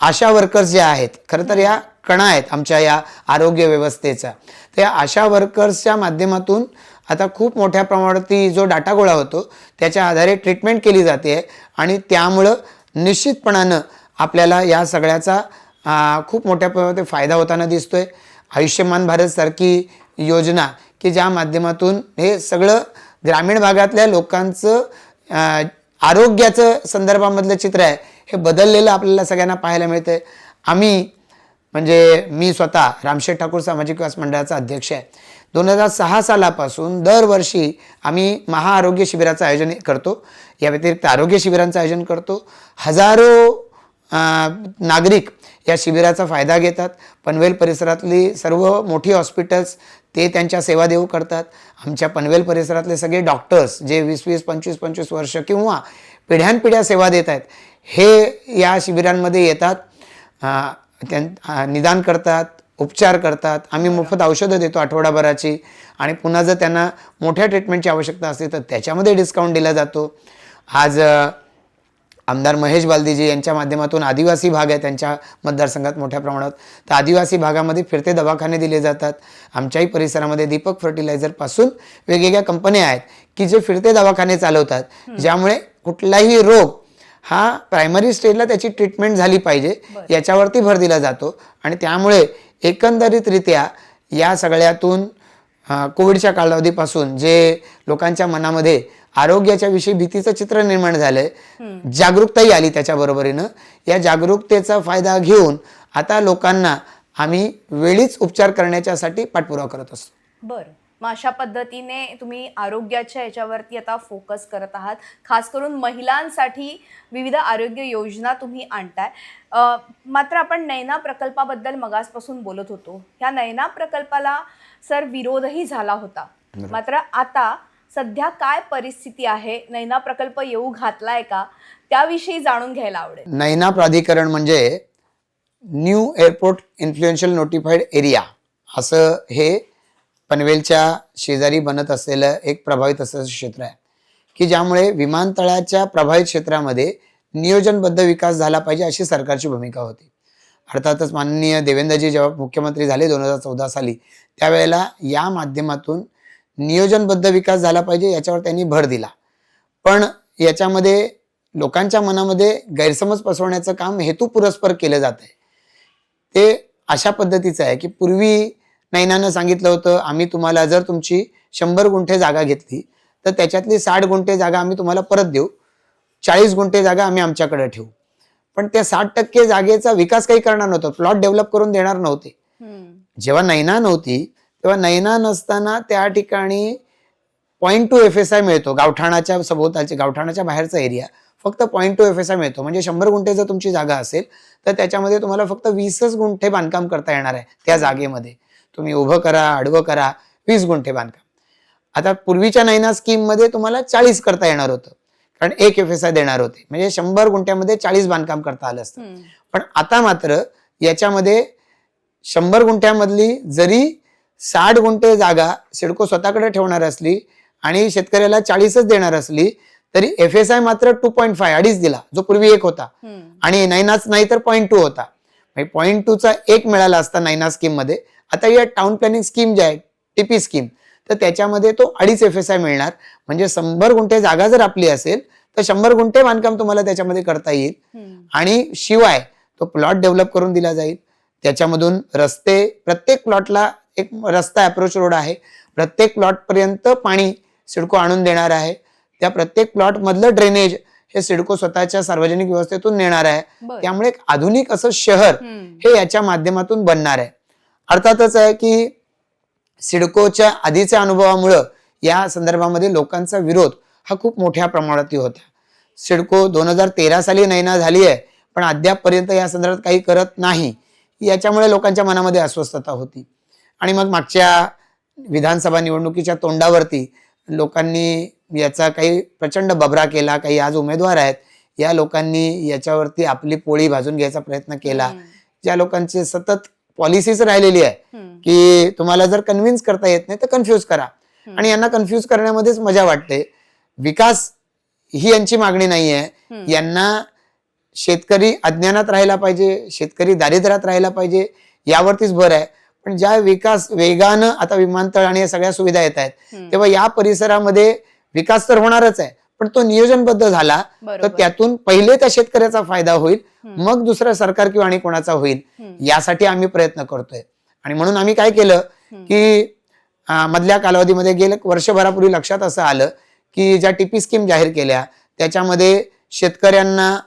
आशा वर्कर्स ज्या आहेत, खरं तर या कणा आहेत आमच्या या आरोग्य व्यवस्थेचा, त्या आशा वर्कर्सच्या माध्यमातून आता खूप मोठ्या प्रमाणावरती जो डाटा गोळा होतो त्याच्या आधारे ट्रीटमेंट केली जाते आणि त्यामुळं निश्चितपणानं आपल्याला या सगळ्याचा खूप मोठ्या प्रमाणात फायदा होताना दिसतोय. आयुष्यमान भारत सारखी योजना की ज्या माध्यमातून हे सगळं ग्रामीण भागातल्या लोकांचं आरोग्याचं संदर्भामधलं चित्र आहे हे बदललेलं आपल्याला सगळ्यांना पाहायला मिळतंय. आम्ही म्हणजे मी स्वतः रामशेठ ठाकूर सामाजिक विकास मंडळाचा अध्यक्ष आहे. 2006 सालापासून दरवर्षी आम्ही महाआरोग्य शिबिराचं आयोजन करतो. या व्यतिरिक्त आरोग्य शिबिरांचं आयोजन करतो. हजारो नागरिक या शिबिराचा फायदा घेतात. पनवेल परिसरातली सर्व मोठी हॉस्पिटल्स ते त्यांच्या सेवा देऊ करतात. आमच्या पनवेल परिसरातले सगळे डॉक्टर्स जे 20-20, 25-25 वर्ष किंवा पिढ्यानपिढ्या सेवा देत आहेत हे या शिबिरांमध्ये येतात, निदान करतात, उपचार करतात. आम्ही मोफत औषधं देतो आठवडाभराची आणि पुन्हा जर त्यांना मोठ्या ट्रीटमेंटची आवश्यकता असते तर त्याच्यामध्ये डिस्काउंट दिला जातो. आज आमदार महेश बालदीजी यांच्या माध्यमातून आदिवासी भाग आहे त्यांच्या मतदारसंघात मोठ्या प्रमाणात, तर आदिवासी भागामध्ये फिरते दवाखाने दिले जातात. आमच्याही परिसरामध्ये दीपक फर्टिलायझरपासून वेगवेगळ्या कंपन्या आहेत की जे फिरते दवाखाने चालवतात, ज्यामुळे कुठलाही रोग हा प्रायमरी स्टेजला त्याची ट्रीटमेंट झाली पाहिजे याच्यावरती भर दिला जातो आणि त्यामुळे एकंदरीतरित्या या सगळ्यातून कोविडच्या कालावधीपासून जे लोकांच्या मनामध्ये आरोग्याच्या विषयी भीतीचं चित्र निर्माण झालंय, जागरूकताही आली त्याच्या बरोबरीनं. या जागरूकतेचा फायदा घेऊन आता लोकांना आम्ही वेळीच उपचार करण्याच्यासाठी पाठपुरावा करत असतो. बरं, मग अशा पद्धतीने तुम्ही आरोग्याच्या याच्यावरती आता फोकस करत आहात, खास करून महिलांसाठी विविध आरोग्य योजना तुम्ही आणताय. मात्र आपण नैना प्रकल्पाबद्दल मगासपासून बोलत होतो. ह्या नैना प्रकल्पाला सर विरोधही झाला होता, मात्र आता सध्या काय परिस्थिती आहे, नैना प्रकल्प येऊ घातलाय का, त्याविषयी जाणून घ्यायला आवडेल. नैना प्राधिकरण म्हणजे new airport influential notified area असं हे पनवेलच्या शेजारी बनत असलेलं एक प्रभावित असलेलं क्षेत्र आहे की ज्यामुळे विमानतळाच्या प्रभावित क्षेत्रामध्ये नियोजनबद्ध विकास झाला पाहिजे अशी सरकारची भूमिका होती. अर्थातच माननीय देवेंद्रजी जेव्हा मुख्यमंत्री झाले 2014 साली, त्यावेळेला या माध्यमातून नियोजनबद्ध विकास झाला पाहिजे याच्यावर त्यांनी भर दिला. पण याच्यामध्ये लोकांच्या मनामध्ये गैरसमज पसरवण्याचं काम हेतुपुरस्पर केलं जात आहे. ते अशा पद्धतीचं आहे की पूर्वी नैनानं सांगितलं होतं, आम्ही तुम्हाला जर तुमची 100 गुंठे जागा घेतली तर त्याच्यातली 60 गुंठे जागा आम्ही तुम्हाला परत देऊ, 40 गुंठे जागा आम्ही आमच्याकडे ठेवू. पण त्या 60% जागेचा विकास काही करणार नव्हतं, प्लॉट डेव्हलप करून देणार नव्हते. जेव्हा नैना नव्हती तेव्हा नैना नसताना त्या ठिकाणी 0.2 FSI मिळतो. गावठाणाच्या सभोवतालचे, गावठाणाच्या बाहेरचा एरिया फक्त 0.2 FSI मिळतो. म्हणजे 100 गुंठे जर तुमची जागा असेल तर त्याच्यामध्ये तुम्हाला फक्त 20च गुंठे बांधकाम करता येणार आहे. त्या जागेमध्ये तुम्ही उभं करा, आडवं करा, 20 गुंठे बांधकाम. आता पूर्वीच्या नैना स्कीम मध्ये तुम्हाला 40 करता येणार होतं, कारण 1 FSI देणार होते. म्हणजे 100 गुंठ्यामध्ये 40 बांधकाम करता आलं असतं. पण आता मात्र याच्यामध्ये 100 गुंठ्यामधली जरी 60 गुंठे जागा सिडको स्वतःकडे ठेवणार असली आणि शेतकऱ्याला 40च देणार असली तरी FSI मात्र 2.5 अडीच दिला, जो पूर्वी 1 होता. आणि नैनाच नाही तर 0.2 होता. 0.2चा 1 मिळाला असता नैना स्कीम मध्ये. आता या टाउन प्लॅनिंग स्कीम जी आहे, टीपी स्कीम, तर त्याच्यामध्ये तो 2.5 FSI मिळणार. म्हणजे 100 गुंठे जागा जर आपली असेल तर 100 गुंठे बांधकाम तुम्हाला त्याच्यामध्ये करता येईल. आणि शिवाय तो प्लॉट डेव्हलप करून दिला जाईल. त्याच्यामधून रस्ते, प्रत्येक प्लॉटला एक रस्ता, अप्रोच रोड आहे. प्रत्येक प्लॉट पर्यंत पाणी सिडको आणून देणार आहे. त्या प्रत्येक प्लॉट मधलं ड्रेनेज हे सिडको स्वतःच्या सार्वजनिक व्यवस्थेतून नेणार आहे. त्यामुळे एक आधुनिक असं शहर हे याच्या माध्यमातून बनणार आहे. अर्थातच आहे की सिडकोच्या आधीच्या अनुभवामुळं या संदर्भामध्ये लोकांचा विरोध हा खूप मोठ्या प्रमाणात होता. सिडको 2013 साली नैना झाली आहे पण अद्यापपर्यंत या संदर्भात काही करत नाही. याच्यामुळे लोकांच्या मनामध्ये अस्वस्थता होती. आणि मग मागच्या विधानसभा निवडणुकीच्या तोंडावरती लोकांनी याचा काही प्रचंड बबरा केला. काही आज उमेदवार आहेत, या लोकांनी याच्यावरती आपली पोळी भाजून घ्यायचा प्रयत्न केला. ज्या लोकांची सतत पॉलिसीच राहिलेली आहे की तुम्हाला जर कन्व्हिन्स करता येत नाही तर कन्फ्यूज करा, आणि यांना कन्फ्यूज करण्यामध्येच मजा वाटते. विकास ही यांची मागणी नाहीये. यांना शेतकरी अज्ञानात राहायला पाहिजे, शेतकरी दारिद्र्यात राहायला पाहिजे, यावरतीच भर आहे. पण ज्या विकास वेगानं आता विमानतळ आणि या सगळ्या सुविधा येत आहेत तेव्हा या परिसरामध्ये विकास तर होणारच आहे, पण तो नियोजनबद्ध झाला तर त्यातून पहिले त्या शेतकऱ्याचा फायदा होईल, मग दुसरं सरकार किंवा आणि कोणाचा होईल. यासाठी आम्ही प्रयत्न करतोय. आणि म्हणून आम्ही काय केलं की मधल्या कालावधीमध्ये गेल्या वर्षभरापूर्वी लक्षात असं आलं की ज्या टीपी स्कीम जाहीर केल्या त्याच्यामध्ये शेतकऱ्यांना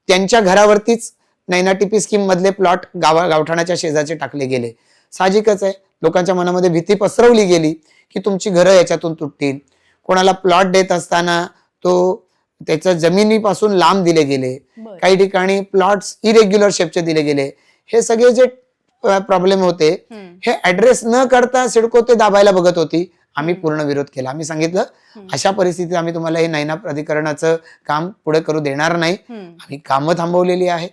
त्यांच्या घरावरतीच नैना टीपी स्कीम मधले प्लॉट गावठाणाच्या शेजारचे टाकले गेले. साहजिकच आहे, लोकांच्या मनामध्ये भीती पसरवली गेली की तुमची घरं याच्यातून तुटतील. कोणाला प्लॉट देत असताना तो त्याच्या जमिनीपासून लांब दिले गेले. काही ठिकाणी प्लॉट्स इरेग्युलर शेपचे दिले गेले. हे सगळे जे प्रॉब्लेम होते हे ऍड्रेस न करता सिडको ते दाबायला बघत होती. आम्ही पूर्ण विरोध केला. आम्ही सांगितलं अशा परिस्थितीत आम्ही तुम्हाला हे नैना प्राधिकरणाचं काम पुढे करू देणार नाही. आम्ही कामं थांबवलेली आहेत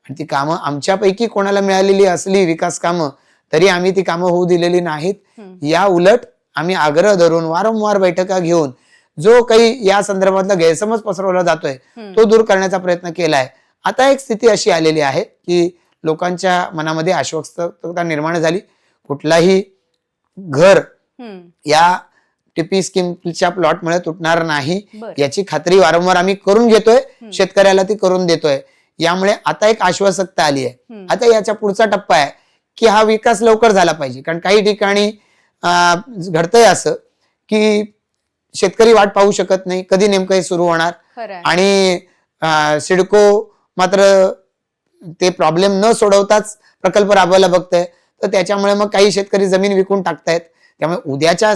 आणि ती कामं आमच्यापैकी कोणाला मिळालेली असली विकास कामं तरी आम्ही ती कामं होऊ दिलेली नाहीत. या उलट आम्ही आग्रह धरून वारंवार बैठका घेऊन जो काही या संदर्भातला गैरसमज पसरवला जातोय तो दूर करण्याचा प्रयत्न केलाय. आता एक स्थिती अशी आलेली आहे की लोकांच्या मनामध्ये अस्वस्थता निर्माण झाली. कुठलाही घर या टीपी स्कीमच्या प्लॉटमुळे तुटणार नाही याची खात्री वारंवार आम्ही करून घेतोय. शेतकऱ्याला ती करून देतोय. यामुळे आता एक आश्वासकता आली आहे. आता याचा पुढचा टप्पा आहे की हा विकास लवकर झाला पाहिजे. कारण काही ठिकाणी घडतंय असं की शेतकरी वाट पाहू शकत नाही कधी नेमकं हे सुरू होणार, आणि सिडको मात्र ते प्रॉब्लेम न सोडवताच प्रकल्प राबवायला बघतंय. तर त्याच्यामुळे मग काही शेतकरी जमीन विकून टाकतायत. त्यामुळे उद्याच्या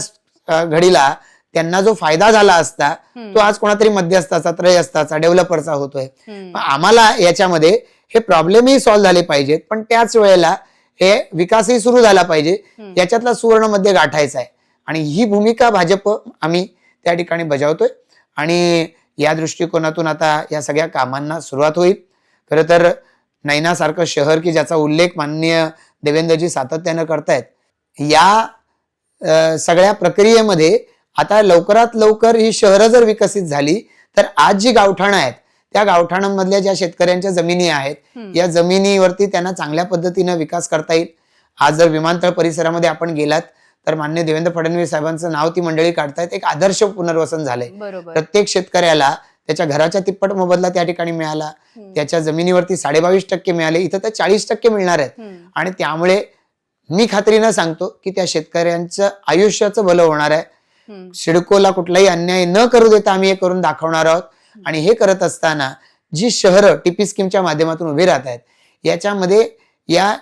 घडीला त्यांना जो फायदा झाला असता तो आज कोणातरी मध्यस्थाचा, त्रयस्थाचा, डेव्हलपरचा होतोय. आम्हाला याच्यामध्ये हे प्रॉब्लेमही सॉल्व्ह झाले पाहिजेत, पण त्याच वेळेला हे विकासही सुरू झाला पाहिजे. याच्यातला सुवर्ण मध्य गाठायचा आहे. आणि ही भूमिका भाजप आम्ही त्या ठिकाणी बजावतोय आणि या दृष्टिकोनातून आता या सगळ्या कामांना सुरुवात होईल. खरं तर नैनासारखं शहर की ज्याचा उल्लेख माननीय देवेंद्रजी सातत्यानं करतायत, या सगळ्या प्रक्रियेमध्ये आता लवकरात लवकर ही शहरं जर विकसित झाली तर आज जी गावठाणं आहेत त्या गावठाणांमधल्या ज्या शेतकऱ्यांच्या जमिनी आहेत या जमिनीवरती त्यांना चांगल्या पद्धतीनं विकास करता येईल. आज जर विमानतळ परिसरामध्ये आपण गेलात तर माननीय देवेंद्र फडणवीस साहेबांचं नाव ती मंडळी काढतायत. एक आदर्श पुनर्वसन झालंय. प्रत्येक शेतकऱ्याला त्याच्या घराच्या तिप्पट मोबदला त्या ठिकाणी मिळाला, त्याच्या जमिनीवरती 22.5% मिळाले, इथं तर 40% मिळणार आहेत. आणि त्यामुळे मी खात्रीनं सांगतो की त्या शेतकऱ्यांचं आयुष्याचं भलं होणार आहे. सिडकोला कुठलाही अन्याय न करू देता आम्ही हे करून दाखवणार आहोत. आणि हे करत असताना जी शहरं टीपी स्कीमच्या माध्यमातून उभी राहत आहेत याच्यामध्ये या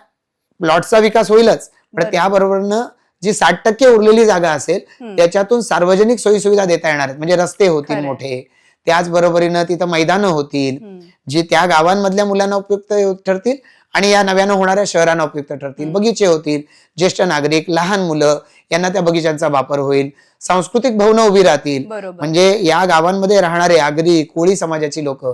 प्लॉटचा विकास होईलच, पण त्याबरोबरनं जी 60% उरलेली जागा असेल त्याच्यातून सार्वजनिक सोयीसुविधा देता येणार आहेत. म्हणजे रस्ते होतील मोठे, त्याचबरोबरीनं तिथं मैदानं होतील जी त्या गावांमधल्या मुलांना उपयुक्त ठरतील आणि या नव्यानं होणाऱ्या शहरांना उपयुक्त ठरतील. बगीचे होतील, ज्येष्ठ नागरिक, लहान मुलं यांना त्या बगीच्यांचा वापर होईल. सांस्कृतिक भवनं उभी राहतील, म्हणजे या गावांमध्ये राहणारे आगरी कोळी समाजाची लोक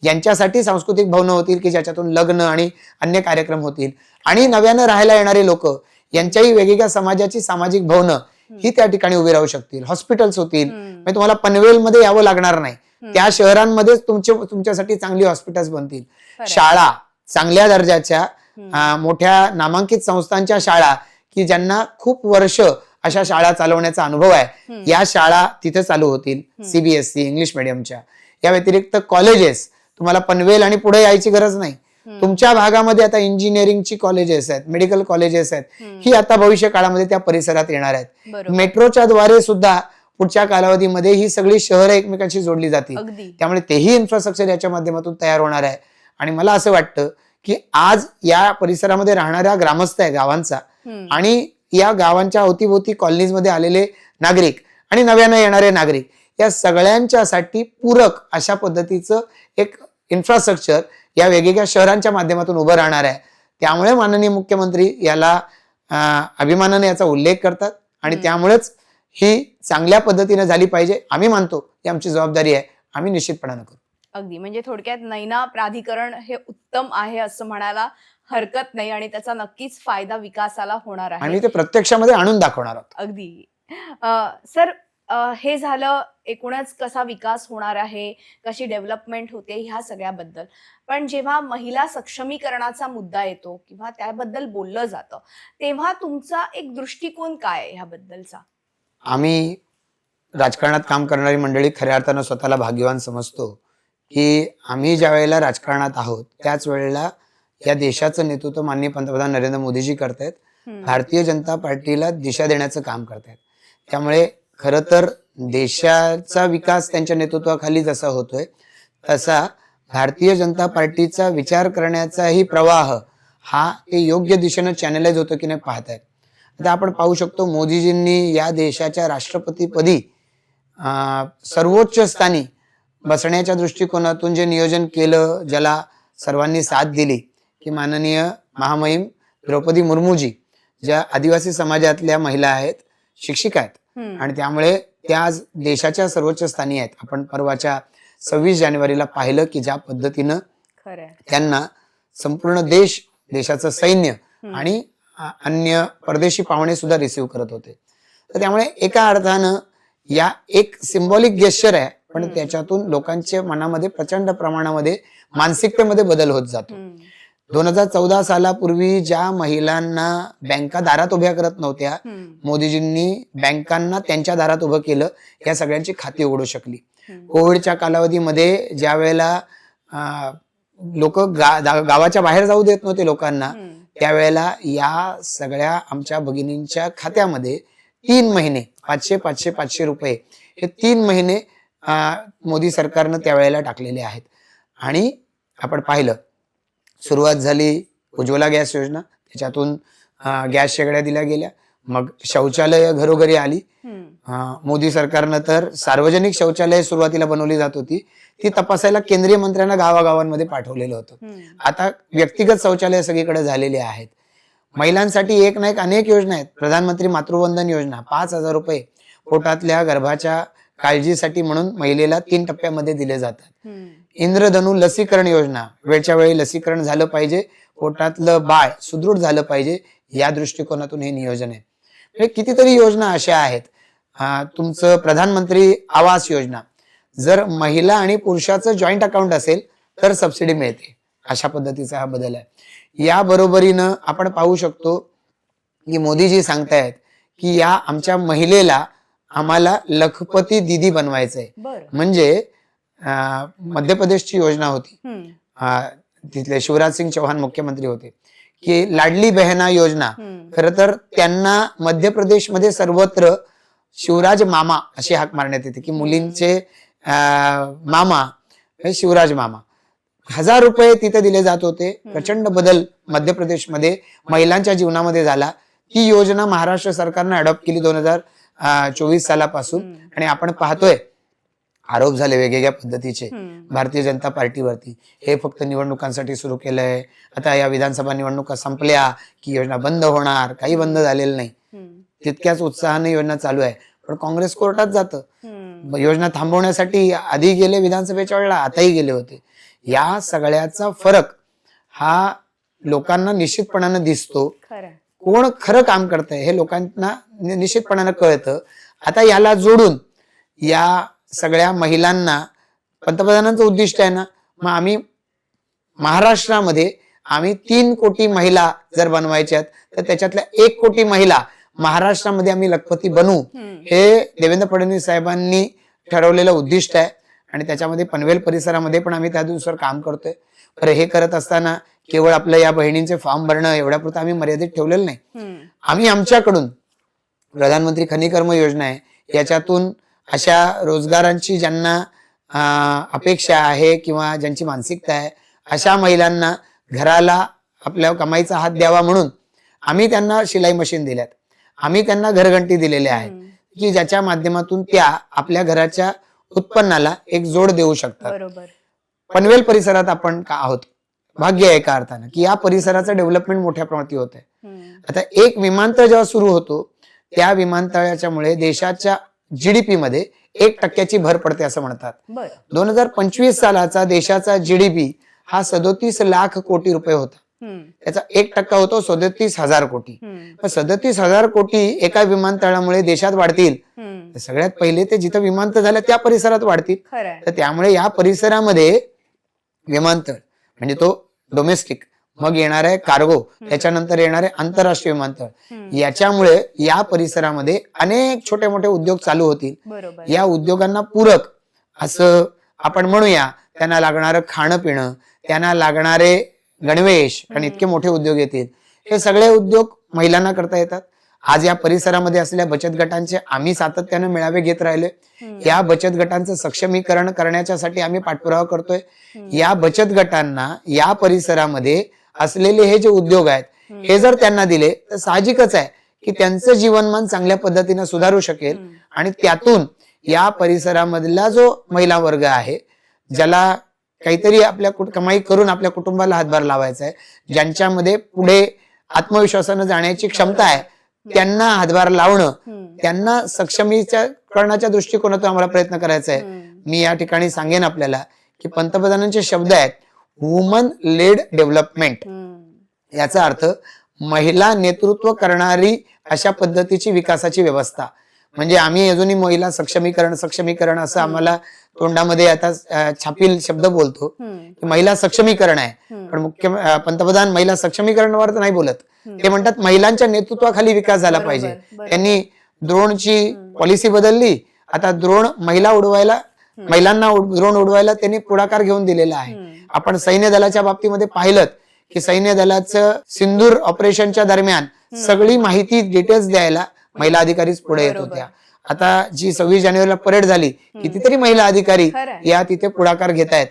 यांच्यासाठी सांस्कृतिक भवनं होतील की ज्याच्यातून लग्न आणि अन्य कार्यक्रम होतील. आणि नव्यानं राहायला येणारे लोक यांच्याही वेगवेगळ्या समाजाची सामाजिक भवनं ही त्या ठिकाणी उभी राहू शकतील. हॉस्पिटल्स होतील, म्हणजे तुम्हाला पनवेलमध्ये यावं लागणार नाही, त्या शहरांमध्येच तुमच्यासाठी चांगली हॉस्पिटल्स बनतील. शाळा चांगल्या दर्जाच्या मोठ्या नामांकित संस्थांच्या शाळा की ज्यांना खूप वर्ष अशा शाळा चालवण्याचा अनुभव आहे, या शाळा तिथे चालू होतील सीबीएसई इंग्लिश मिडियमच्या. या व्यतिरिक्त कॉलेजेस, तुम्हाला पनवेल आणि पुढे यायची गरज नाही. तुमच्या भागामध्ये आता इंजिनिअरिंगची कॉलेजेस आहेत, मेडिकल कॉलेजेस आहेत, ही आता भविष्य काळामध्ये त्या परिसरात येणार आहेत. मेट्रोच्या द्वारे सुद्धा पुढच्या कालावधीमध्ये ही सगळी शहरं एकमेकांशी जोडली जातील. त्यामुळे तेही इन्फ्रास्ट्रक्चर याच्या माध्यमातून तयार होणार आहे. आणि मला असं वाटतं की आज या परिसरामध्ये राहणाऱ्या ग्रामस्थ आहे गावांचा आणि या गावांच्या अवतीभोवती कॉलनीजमध्ये आलेले नागरिक आणि नव्यानं येणारे नागरिक या सगळ्यांच्यासाठी पूरक अशा पद्धतीचं एक इन्फ्रास्ट्रक्चर या वेगवेगळ्या शहरांच्या माध्यमातून उभं राहणार आहे. त्यामुळे माननीय मुख्यमंत्री याला अभिमानाने याचा उल्लेख करतात आणि त्यामुळेच ही चांगल्या पद्धतीने झाली पाहिजे. आम्ही मानतो ही आमची जबाबदारी आहे, आम्ही निश्चितपणानं करू. अगदी, म्हणजे थोडक्यात नैना प्राधिकरण हे उत्तम आहे असं म्हणायला हरकत नाही आणि त्याचा नक्कीच फायदा विकासाला होणार आहे आणि ते प्रत्यक्षामध्ये आणून दाखवणार आहोत. अगदी. सर, हे झालं एकूणच कसा विकास होणार आहे, कशी डेव्हलपमेंट होते ह्या सगळ्याबद्दल. पण जेव्हा महिला सक्षमीकरणाचा मुद्दा येतो किंवा त्याबद्दल बोललं जातं तेव्हा तुमचा एक दृष्टिकोन काय आहे ह्याबद्दलचा? आम्ही राजकारणात काम करणारी मंडळी खऱ्या अर्थानं स्वतःला भाग्यवान समजतो की आम्ही ज्या वेळेला राजकारणात आहोत त्याच वेळेला या देशाचं नेतृत्व माननीय पंतप्रधान नरेंद्र मोदीजी करतायत. भारतीय जनता पार्टीला दिशा देण्याचं काम करतायत. त्यामुळे खरं तर देशाचा विकास त्यांच्या नेतृत्वाखाली जसा होतोय तसा भारतीय जनता पार्टीचा विचार करण्याचाही प्रवाह हा ते योग्य दिशेनं चॅनलाइज होतो की नाही पाहतायत. आता आपण पाहू शकतो मोदीजींनी या देशाच्या राष्ट्रपतीपदी सर्वोच्च स्थानी बसण्याच्या दृष्टिकोनातून जे नियोजन केलं, ज्याला सर्वांनी साथ दिली की माननीय महामहिम द्रौपदी मुर्मूजी ज्या आदिवासी समाजातल्या महिला आहेत, शिक्षिका आहेत आणि त्यामुळे त्या आज देशाच्या सर्वोच्च स्थानी आहेत. आपण परवाच्या 26 जानेवारीला पाहिलं की ज्या पद्धतीनं त्यांना संपूर्ण देशाचं सैन्य आणि अन्य परदेशी पाहुणे सुद्धा रिसीव्ह करत होते. तर त्यामुळे एका अर्थानं या एक सिम्बॉलिक गेस्चर आहे, पण त्याच्यातून लोकांच्या मनामध्ये प्रचंड प्रमाणामध्ये मानसिकतेमध्ये बदल होत जातो. 2014 सालापूर्वी ज्या महिलांना बँका दारात उभ्या करत नव्हत्या, मोदीजींनी बँकांना त्यांच्या दारात उभं केलं, या सगळ्यांची खाती उघडू शकली. कोविडच्या कालावधीमध्ये ज्या वेळेला लोक गावाच्या बाहेर जाऊ देत नव्हते लोकांना, त्यावेळेला या सगळ्या आमच्या भगिनींच्या खात्यामध्ये 3 महिने 500 रुपये हे 3 महिने मोदी सरकारनं त्यावेळेला टाकलेले आहेत. आणि आपण पाहिलं सुरुवात झाली उज्ज्वला गॅस योजना, त्याच्यातून गॅस शेगड्या दिल्या गेल्या, मग शौचालय घरोघरी आली. मोदी सरकारनं तर सार्वजनिक शौचालय सुरुवातीला बनवली जात होती, ती तपासायला केंद्रीय मंत्र्यांना गावागावांमध्ये पाठवलेलं होतं. आता व्यक्तिगत शौचालय सगळीकडे झालेले आहेत. महिलांसाठी एक ना एक अनेक योजना आहेत. प्रधानमंत्री मातृवंदन योजना 5,000 रुपये पोटातल्या गर्भाच्या काळजीसाठी म्हणून महिलेला 3 टप्प्यामध्ये दिले जातात. इंद्रधनु लसीकरण योजना, वेळच्या वेळी लसीकरण झालं पाहिजे, पोटातलं बाळ सुदृढ झालं पाहिजे, या दृष्टिकोनातून हे नियोजन आहे. म्हणजे कितीतरी योजना अशा आहेत. तुमचं प्रधानमंत्री आवास योजना, जर महिला आणि पुरुषाचं जॉईंट अकाउंट असेल तर सबसिडी मिळते. अशा पद्धतीचा हा बदल आहे. या बरोबरीनं आपण पाहू शकतो की मोदीजी सांगतायत की या आमच्या महिलेला आम्हाला लखपती दीदी बनवायचंय. म्हणजे मध्य प्रदेशची योजना होती, तिथले शिवराज सिंग चौहान मुख्यमंत्री होते, की लाडली बहना योजना. खर तर त्यांना मध्य प्रदेशमध्ये सर्वत्र शिवराज मामा अशी हाक मारण्यात येते की मुलींचे मामा हे शिवराज मामा. 1,000 रुपये तिथे दिले जात होते. प्रचंड बदल मध्य प्रदेशमध्ये महिलांच्या जीवनामध्ये झाला. ही योजना महाराष्ट्र सरकारनं अडॉप्ट केली 2024 सालापासून. आणि आपण पाहतोय आरोप झाले वेगवेगळ्या पद्धतीचे भारतीय जनता पार्टीवरती, हे फक्त निवडणुकांसाठी सुरू केलंय, आता या विधानसभा निवडणुका संपल्या की योजना बंद होणार. काही बंद झालेलं नाही, तितक्याच उत्साहाने योजना चालू आहे. पण काँग्रेस कोर्टात जातं. योजना थांबवण्यासाठी आधी गेले विधानसभेच्या वेळेला, आताही गेले होते. या सगळ्याचा फरक हा लोकांना निश्चितपणानं दिसतो. कोण खरं काम करतंय हे लोकांना निश्चितपणानं कळतं. आता याला जोडून या सगळ्या महिलांना पंतप्रधानांचं उद्दिष्ट आहे ना, मग आम्ही महाराष्ट्रामध्ये 3 कोटी महिला जर बनवायच्यात तर त्याच्यातल्या 1 कोटी महिला महाराष्ट्रामध्ये आम्ही लखपती बनवू, हे देवेंद्र फडणवीस साहेबांनी ठरवलेलं उद्दिष्ट आहे. आणि त्याच्यामध्ये पनवेल परिसरामध्ये पण आम्ही त्या दिवसावर काम करतोय. तर हे करत असताना केवळ आपल्या या बहिणींचे फॉर्म भरणं एवढ्यापुरतं आम्ही मर्यादित ठेवलेलं नाही. आम्ही आमच्याकडून प्रधानमंत्री खनिकर्म योजना आहे, याच्यातून अशा रोजगारांची ज्यांना अपेक्षा आहे किंवा ज्यांची मानसिकता आहे अशा महिलांना घराला आपल्या कमाईचा हात द्यावा म्हणून आम्ही त्यांना शिलाई मशीन दिल्यात. आम्ही त्यांना घरघंटी दिलेल्या आहेत की ज्याच्या माध्यमातून त्या आपल्या घराच्या उत्पन्नाला एक जोड देऊ शकतात. पनवेल परिसरात आपण का आहोत, भाग्य आहे एका अर्थानं की या परिसराचं डेव्हलपमेंट मोठ्या प्रमाणात होत आहे. आता एक विमानतळ जेव्हा सुरू होतो त्या विमानतळाच्यामुळे देशाच्या जीडीपी मध्ये 1% भर पडते असं म्हणतात. 2025 सालाचा देशाचा जीडीपी हा 37 लाख कोटी रुपये होता. त्याचा 1% होतो 37,000 कोटी. 37,000 कोटी एका विमानतळामुळे देशात वाढतील. सगळ्यात पहिले ते जिथं विमानतळ झालं त्या परिसरात वाढतील. तर त्यामुळे या परिसरामध्ये विमानतळ म्हणजे तो डोमेस्टिक, मग येणार आहे कार्गो, त्याच्यानंतर येणार आहे आंतरराष्ट्रीय विमानतळ. याच्यामुळे या परिसरामध्ये अनेक छोटे मोठे उद्योग चालू होतील. या उद्योगांना पूरक असं आपण म्हणूया, त्यांना लागणारं खाणं पिणं, त्यांना लागणारे गणवेश, आणि इतके मोठे उद्योग येतील. हे सगळे उद्योग महिलांना करता येतात. आज या परिसरामध्ये असलेल्या बचत गटांचे आम्ही सातत्याने मेळावे घेत राहिले. या बचत गटांचं सक्षमीकरण करण्यासाठी आम्ही पाठपुरावा करतोय. या बचत गटांना या परिसरामध्ये असलेले हे जे उद्योग आहेत हे जर त्यांना दिले तर साहजिकच आहे की त्यांचं जीवनमान चांगल्या पद्धतीने सुधारू शकेल. आणि त्यातून या परिसरामधला जो महिला वर्ग आहे, ज्याला काहीतरी आपल्या कमाई करून आपल्या कुटुंबाला हातभार लावायचा आहे, ज्यांच्यामध्ये पुढे आत्मविश्वासानं जाण्याची क्षमता आहे, त्यांना हातभार लावणं, त्यांना सक्षमीकरणाच्या दृष्टिकोनातून आम्हाला प्रयत्न करायचा आहे. मी या ठिकाणी सांगेन आपल्याला की पंतप्रधानांचे शब्द आहेत वुमन लेड डेव्हलपमेंट. याचा अर्थ महिला नेतृत्व करणारी अशा पद्धतीची विकासाची व्यवस्था. म्हणजे आम्ही अजूनही महिला सक्षमीकरण असं आम्हाला तोंडामध्ये आता छापील शब्द बोलतो की महिला सक्षमीकरण आहे, पण पंतप्रधान महिला सक्षमीकरणावर नाही बोलत. ते म्हणतात महिलांच्या नेतृत्वाखाली विकास झाला पाहिजे. त्यांनी ड्रोनची पॉलिसी बदलली. आता ड्रोन महिलांना ड्रोन उडवायला त्यांनी पुढाकार घेऊन दिलेला आहे. आपण सैन्य दलाच्या बाबतीमध्ये पाहिलं की सैन्य दलाचं सिंदूर ऑपरेशनच्या दरम्यान सगळी माहिती डिटेल्स द्यायला महिला अधिकारीच पुढे येत होत्या. आता जी 26 जानेवारीला परेड झाली, कितीतरी महिला अधिकारी या तिथे पुढाकार घेत आहेत.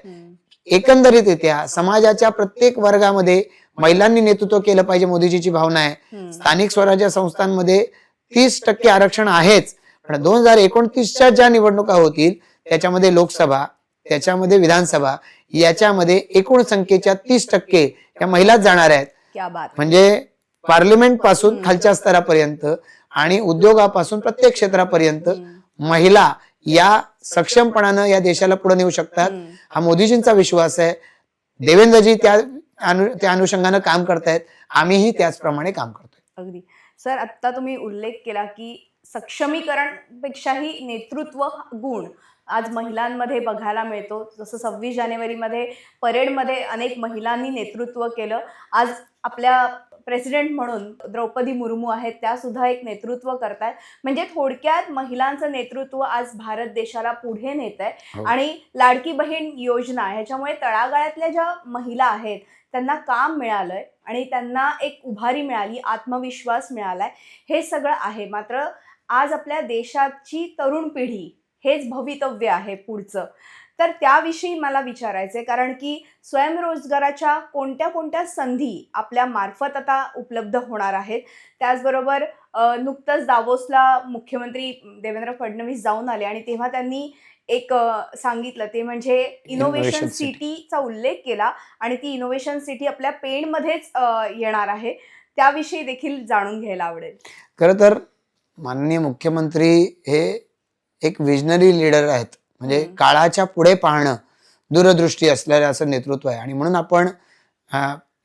एकंदरीत त्या समाजाच्या प्रत्येक वर्गामध्ये महिलांनी नेतृत्व केलं पाहिजे, मोदीजीची भावना आहे. स्थानिक स्वराज्य संस्थांमध्ये 30% आरक्षण आहेच, पण 2029च्या ज्या निवडणुका होतील त्याच्यामध्ये लोकसभा, त्याच्यामध्ये विधानसभा, याच्यामध्ये एकूण संख्येच्या 30% या महिलाच जाणार आहेत. म्हणजे पार्लमेंट पासून खालच्या स्तरापर्यंत आणि उद्योगापासून प्रत्येक क्षेत्रापर्यंत महिला या सक्षमपणानं या देशाला पुढे नेऊ शकतात. हा मोदीजींचा विश्वास आहे. देवेंद्रजी त्या अनुषंगानं काम करतायत, आम्हीही त्याचप्रमाणे काम करतोय. अगदी सर, आता तुम्ही उल्लेख केला की सक्षमीकरण पेक्षाही नेतृत्व गुण आज महिलांमध्ये बघायला मिळतो. जसं 26 जानेवारीमध्ये परेडमध्ये अनेक महिलांनी नेतृत्व केलं. आज आपल्या प्रेसिडेंट म्हणून द्रौपदी मुर्मू आहेत, त्या सुद्धा एक नेतृत्व करतायत. म्हणजे थोडक्यात महिलांचं नेतृत्व आज भारत देशाला पुढे नेत आहे. आणि लाडकी बहीण योजना ह्याच्यामुळे तळागाळातल्या ज्या महिला आहेत त्यांना काम मिळालंय आणि त्यांना एक उभारी मिळाली, आत्मविश्वास मिळालाय, हे सगळं आहे. मात्र आज आपल्या देशाची तरुण पिढी हेच भवितव्य आहे पुढचं. तर त्याविषयी मला विचारायचं आहे, कारण की स्वयंरोजगाराच्या कोणत्या कोणत्या संधी आपल्या मार्फत आता उपलब्ध होणार आहेत. त्याचबरोबर नुकतंच दावोसला मुख्यमंत्री देवेंद्र फडणवीस जाऊन आले आणि तेव्हा त्यांनी एक सांगितलं, ते म्हणजे इनोव्हेशन सिटीचा उल्लेख केला आणि ती इनोव्हेशन सिटी आपल्या पेणमध्येच येणार आहे. त्याविषयी देखील जाणून घ्यायला आवडेल. खरं तर माननीय मुख्यमंत्री हे एक विजनरी लीडर आहेत. म्हणजे काळाच्या पुढे पाहणं, दूरदृष्टी असलेलं असं नेतृत्व आहे. आणि म्हणून आपण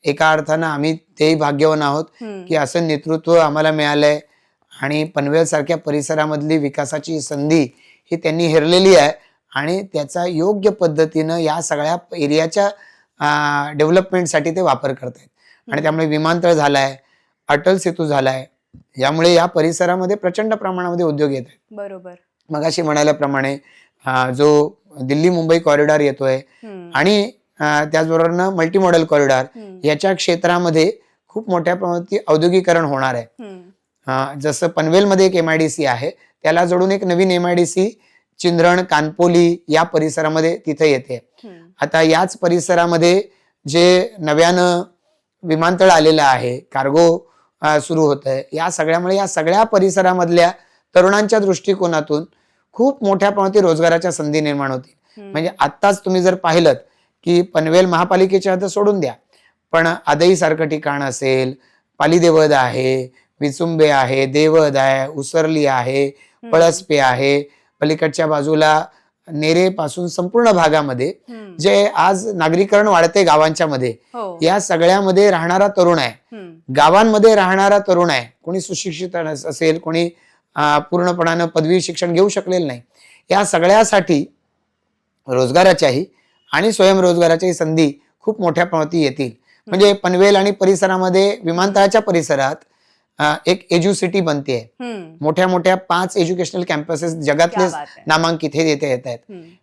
एका अर्थानं आम्ही तेही भाग्यवान आहोत की असं नेतृत्व आम्हाला मिळालंय. आणि पनवेल सारख्या परिसरामधली विकासाची संधी ही त्यांनी हेरलेली आहे आणि त्याचा योग्य पद्धतीनं या सगळ्या एरियाच्या डेव्हलपमेंटसाठी ते वापर करतायत. आणि त्यामुळे विमानतळ झालाय, अटल सेतू झालाय, यामुळे या परिसरामध्ये प्रचंड प्रमाणामध्ये उद्योग येत आहेत. बरोबर. मगाशी म्हणाल्याप्रमाणे जो दिल्ली मुंबई कॉरिडॉर येतोय आणि त्याचबरोबर मल्टी मॉडेल कॉरिडॉर, याच्या क्षेत्रामध्ये खूप मोठ्या प्रमाणात औद्योगिकरण होणार आहे. जसं पनवेलमध्ये एक MIDC आहे, त्याला जोडून एक नवीन MIDC चिंधरण, कानपोली या परिसरामध्ये तिथे येते. आता याच परिसरामध्ये जे नव्यानं विमानतळ आलेलं आहे, कार्गो सुरू होत आहे, या सगळ्यामुळे या सगळ्या परिसरामधल्या तरुणांच्या दृष्टिकोनातून खूप मोठ्या प्रमाणात रोजगाराच्या संधी निर्माण होतील. म्हणजे आत्ताच तुम्ही जर पाहिलं की पनवेल महापालिकेच्या हद्द सोडून द्या, पण आदई सारखं ठिकाण असेल, पालीदेवद आहे, विचुंबे आहे, देवद आहे, उसरली आहे, पळसपे आहे, पलीकडच्या बाजूला नेरे पासून संपूर्ण भागामध्ये जे आज नागरीकरण वाढते गावांच्या मध्ये, या सगळ्यामध्ये राहणारा तरुण आहे, गावांमध्ये राहणारा तरुण आहे. कोणी सुशिक्षित असेल, कोणी पूर्णपणानं पदवी शिक्षण घेऊ शकलेलं नाही. या सगळ्यासाठी रोजगाराच्याही आणि स्वयंरोजगाराच्याही संधी खूप मोठ्या प्रमाणात येतील. म्हणजे पनवेल आणि परिसरामध्ये विमानतळाच्या परिसरात एक एज्युसिटी बनते. मोठ्या मोठ्या 5 एज्युकेशनल कॅम्पसेस जगातले नामांकित हे येत आहेत.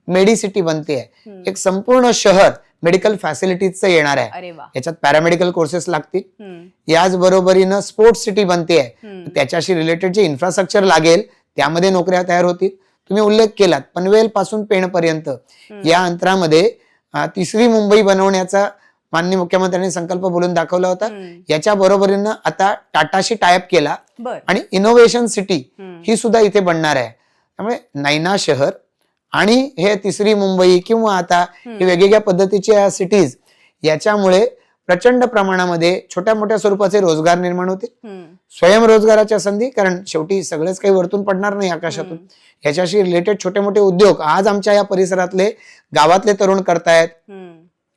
मेडिसिटी बनते, एक संपूर्ण शहर मेडिकल फॅसिलिटीजचं येणार आहे. याच्यात पॅरामेडिकल कोर्सेस लागतील. याच बरोबरीनं स्पोर्ट्स सिटी बनते, त्याच्याशी रिलेटेड जे इन्फ्रास्ट्रक्चर लागेल त्यामध्ये नोकऱ्या तयार होतील. तुम्ही उल्लेख केलात पनवेल पासून पेणपर्यंत या अंतरामध्ये 3री मुंबई बनवण्याचा माननीय मुख्यमंत्र्यांनी संकल्प बोलून दाखवला होता. याच्या बरोबरीनं आता टाटाशी टायअप केला आणि इनोव्हेशन सिटी ही सुद्धा इथे बनणार आहे. त्यामुळे नैना शहर आणि हे 3री मुंबई किंवा आता हे वेगवेगळ्या पद्धतीच्या सिटीज, याच्यामुळे प्रचंड प्रमाणामध्ये छोट्या मोठ्या स्वरूपाचे रोजगार निर्माण होतील. स्वयंरोजगाराच्या संधी, कारण शेवटी सगळंच काही वरतून पडणार नाही आकाशातून. याच्याशी रिलेटेड छोटे मोठे उद्योग आज आमच्या या परिसरातले गावातले तरुण करतायत.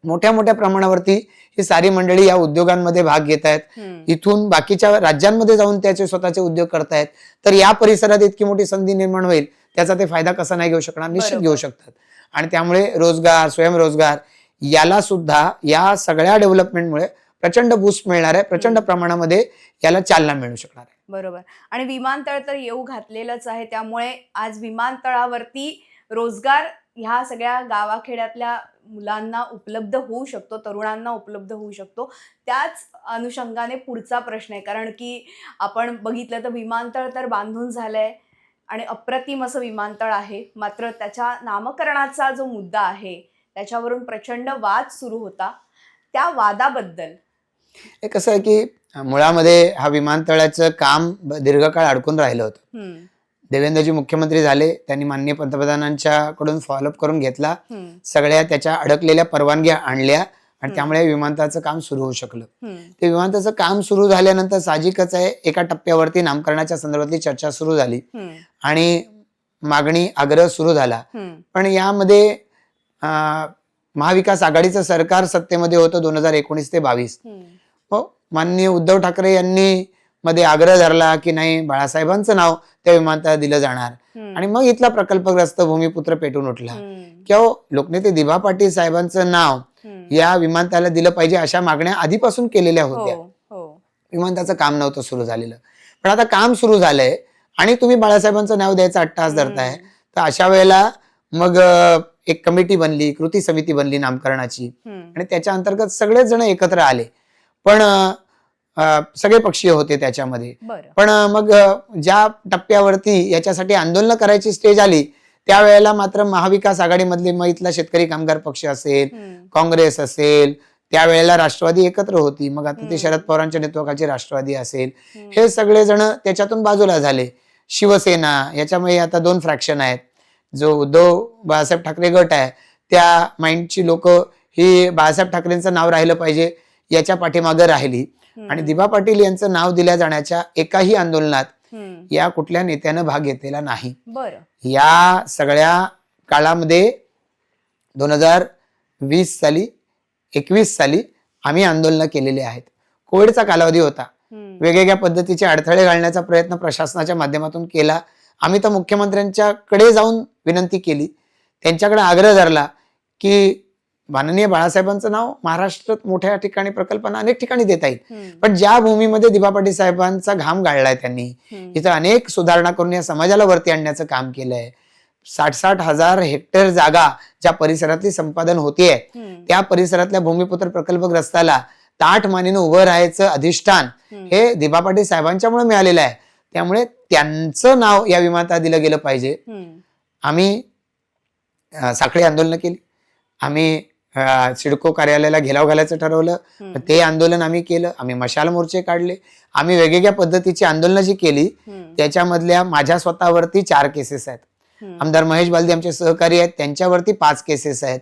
मोठ्या मोठ्या प्रमाणावरती ही सारी मंडळी या उद्योगांमध्ये भाग घेत आहेत. इथून बाकीच्या राज्यांमध्ये जाऊन त्याचे स्वतःचे उद्योग करतायत. तर या परिसरात इतकी मोठी संधी निर्माण होईल, त्याचा ते फायदा कसा नाही घेऊ शकणार, निश्चित घेऊ शकतात. आणि त्यामुळे रोजगार, स्वयंरोजगार याला सुद्धा या सगळ्या डेव्हलपमेंटमुळे प्रचंड बूस्ट मिळणार आहे, प्रचंड प्रमाणामध्ये याला चालना मिळू शकणार आहे. बरोबर. आणि विमानतळ तर येऊ घातलेलंच आहे, त्यामुळे आज विमानतळावरती रोजगार ह्या सगळ्या गावाखेड्यातल्या मुलांना उपलब्ध होऊ शकतो, तरुणांना उपलब्ध होऊ शकतो. त्याच अनुषंगाने पुढचा प्रश्न आहे, कारण की आपण बघितलं तर विमानतळ तर बांधून झालंय आणि अप्रतिम असं विमानतळ आहे. मात्र त्याच्या नामकरणाचा जो मुद्दा आहे त्याच्यावरून प्रचंड वाद सुरू होता. त्या वादाबद्दल कसं आहे की मुळामध्ये हा विमानतळाचं काम दीर्घकाळ अडकून राहिलं होतं. देवेंद्रजी मुख्यमंत्री झाले, त्यांनी माननीय पंतप्रधानांच्या कडून फॉलोअप करून घेतला, सगळ्या त्याच्या अडकलेल्या परवानग्या आणल्या आणि त्यामुळे विमानतळाचं काम सुरू होऊ शकलं. ते विमानतळाचं काम सुरू झाल्यानंतर साहजिकच आहे एका टप्प्यावरती नामकरणाच्या संदर्भातली चर्चा सुरू झाली आणि मागणी आग्रह सुरू झाला. पण यामध्ये महाविकास आघाडीचं सरकार सत्तेमध्ये होतं 2019 ते 22. हो, माननीय उद्धव ठाकरे यांनी मध्ये आग्रह धरला की नाही बाळासाहेबांचं नाव त्या विमानतळात दिलं जाणार आणि मग इथला प्रकल्पग्रस्त भूमिपुत्र पेटून उठला की लोकनेते दिबा पाटील साहेबांचं नाव या विमानतळाला दिलं पाहिजे अशा मागण्या आधीपासून केलेल्या होत्या. विमानतळाचं काम नव्हतं सुरू झालेलं, पण आता काम सुरू झालंय आणि तुम्ही बाळासाहेबांचं नाव द्यायचा अट्टहास धरताय. तर अशा वेळेला मग एक कमिटी बनली, कृती समिती बनली नामकरणाची आणि त्याच्या अंतर्गत सगळेच जण एकत्र आले. पण सगळे पक्षीय होते त्याच्यामध्ये. पण मग ज्या टप्प्यावरती याच्यासाठी आंदोलन करायची स्टेज आली त्यावेळेला मात्र महाविकास आघाडीमधले मग इथला शेतकरी कामगार पक्ष असेल, काँग्रेस असेल, त्यावेळेला राष्ट्रवादी एकत्र होती. मग आता ते शरद पवारांच्या नेतृत्वाखाली राष्ट्रवादी असेल, हे सगळे जण त्याच्यातून बाजूला झाले. शिवसेना याच्यामध्ये आता 2 फ्रॅक्शन आहेत. जो उद्धव बाळासाहेब ठाकरे गट आहे त्या माइंडची लोक ही बाळासाहेब ठाकरेंचं नाव राहिलं पाहिजे याच्या पाठीमागे राहिली आणि दिबा पाटील यांचं नाव दिल्या जाण्याच्या एकाही आंदोलनात या कुठल्या नेत्यानं भाग घेतलेला नाही. या सगळ्या काळामध्ये 2020 साली 21 साली आम्ही आंदोलन केलेले आहेत. कोविडचा कालावधी होता, वेगवेगळ्या पद्धतीचे अडथळे घालण्याचा प्रयत्न प्रशासनाच्या माध्यमातून केला. आम्ही तर मुख्यमंत्र्यांच्याकडे जाऊन विनंती केली, त्यांच्याकडे आग्रह धरला की माननीय बाळासाहेबांचं नाव महाराष्ट्रात मोठ्या ठिकाणी प्रकल्पांना अनेक ठिकाणी देता येईल, पण ज्या भूमीमध्ये दिबा पाटील साहेबांचा घाम गाळलाय त्यांनी, इथं अनेक सुधारणा करून या समाजाला वरती आणण्याचं काम केलंय. 60-60 हजार हेक्टर जागा ज्या परिसरातली संपादन होतीये त्या परिसरातल्या भूमिपुत्र प्रकल्पग्रस्ताला ताठ मानेनं उभं राहायचं अधिष्ठान हे दिबा पाटील साहेबांच्यामुळे मिळालेलं आहे. त्यामुळे त्यांचं नाव या विमानतळात दिलं गेलं पाहिजे. आम्ही साखळी आंदोलन केली, आम्ही सिडको कार्यालयाला घेराव घालायचं ठरवलं, ते आंदोलन आम्ही केलं, आम्ही मशाल मोर्चे काढले, आम्ही वेगवेगळ्या पद्धतीची आंदोलनं जी केली त्याच्यामधल्या माझ्या स्वतःवरती 4 केसेस आहेत. आमदार महेश बालदी आमचे सहकारी आहेत, त्यांच्यावरती 5 केसेस आहेत.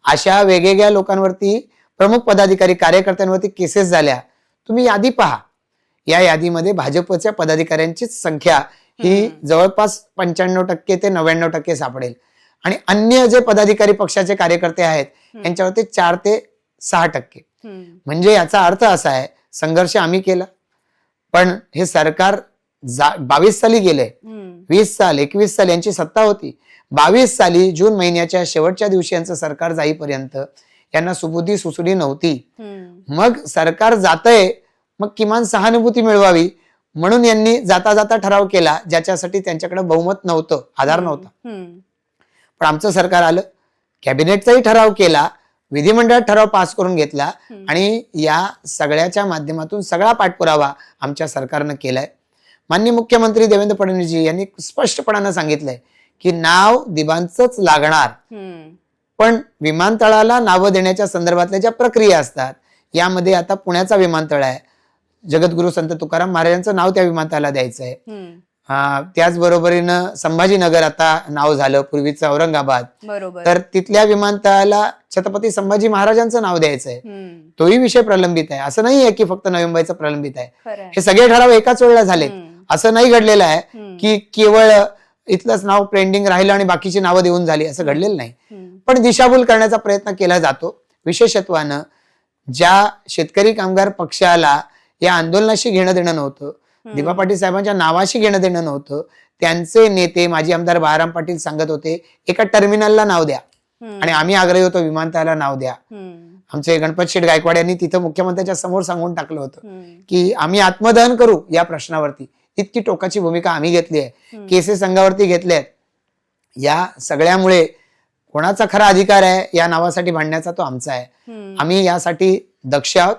अशा वेगवेगळ्या लोकांवरती, प्रमुख पदाधिकारी कार्यकर्त्यांवरती केसेस झाल्या. तुम्ही यादी पहा, या यादीमध्ये भाजपच्या पदाधिकाऱ्यांचीच संख्या ही जवळपास 95% ते 99% सापडेल आणि अन्य जे पदाधिकारी पक्षाचे कार्यकर्ते आहेत यांच्यावरती 4 ते 6%. म्हणजे याचा अर्थ असा आहे संघर्ष आम्ही केला, पण हे सरकार 22 साली गेले, 20 साल 21 साल यांची सत्ता होती. 22 साली जून महिन्याच्या शेवटच्या दिवशी यांचं सरकार जाईपर्यंत यांना सुबुद्धी सुसुडी नव्हती. मग सरकार जातंय, मग किमान सहानुभूती मिळवावी म्हणून यांनी जाता जाता ठराव केला ज्याच्यासाठी त्यांच्याकडे बहुमत नव्हतं, आधार नव्हता. पण आमचं सरकार आलं, कॅबिनेटचाही ठराव केला, विधिमंडळात ठराव पास करून घेतला आणि या सगळ्याच्या माध्यमातून सगळा पाठपुरावा आमच्या सरकारनं केलाय. माननीय मुख्यमंत्री देवेंद्र फडणवीसजी यांनी स्पष्टपणानं सांगितलंय की नाव दिबांचंच लागणार, पण विमानतळाला नावं देण्याच्या संदर्भातल्या ज्या प्रक्रिया असतात यामध्ये आता पुण्याचा विमानतळ आहे, जगद्गुरु संत तुकाराम महाराजांचं नाव त्या विमानतळाला द्यायचं आहे. त्याचबरोबरीनं संभाजीनगर आता नाव झालं, पूर्वीचं औरंगाबाद, तर तिथल्या विमानतळाला छत्रपती संभाजी महाराजांचं नाव द्यायचंय. तोही विषय प्रलंबित आहे. असं नाहीये की फक्त नवी मुंबईचं प्रलंबित आहे, हे सगळे ठराव एकाच वेळेला झाले. असं नाही घडलेलं आहे की केवळ इथलंच नाव पेंडिंग राहिलं आणि बाकीची नावं देऊन झाली, असं घडलेलं नाही. पण दिशाभूल करण्याचा प्रयत्न केला जातो. विशेषत्वानं ज्या शेतकरी कामगार पक्षाला या आंदोलनाशी घेणं देणं नव्हतं, दिबा पाटील साहेबांच्या नावाशी घेणं देणं नव्हतं, त्यांचे नेते माजी आमदार बाळाराम पाटील सांगत होते एका टर्मिनलला नाव द्या आणि आम्ही आग्रही होतो विमानतळाला नाव द्या. आमचे गणपत शेठ गायकवाड यांनी तिथं मुख्यमंत्र्यांच्या समोर सांगून टाकलं होतं की आम्ही आत्मदहन करू या प्रश्नावरती. इतकी टोकाची भूमिका आम्ही घेतली आहे, केसेस संघावरती घेतले आहेत. या सगळ्यामुळे कोणाचा खरा अधिकार आहे या नावासाठी भांडण्याचा तो आमचा आहे. आम्ही यासाठी दक्ष आहोत.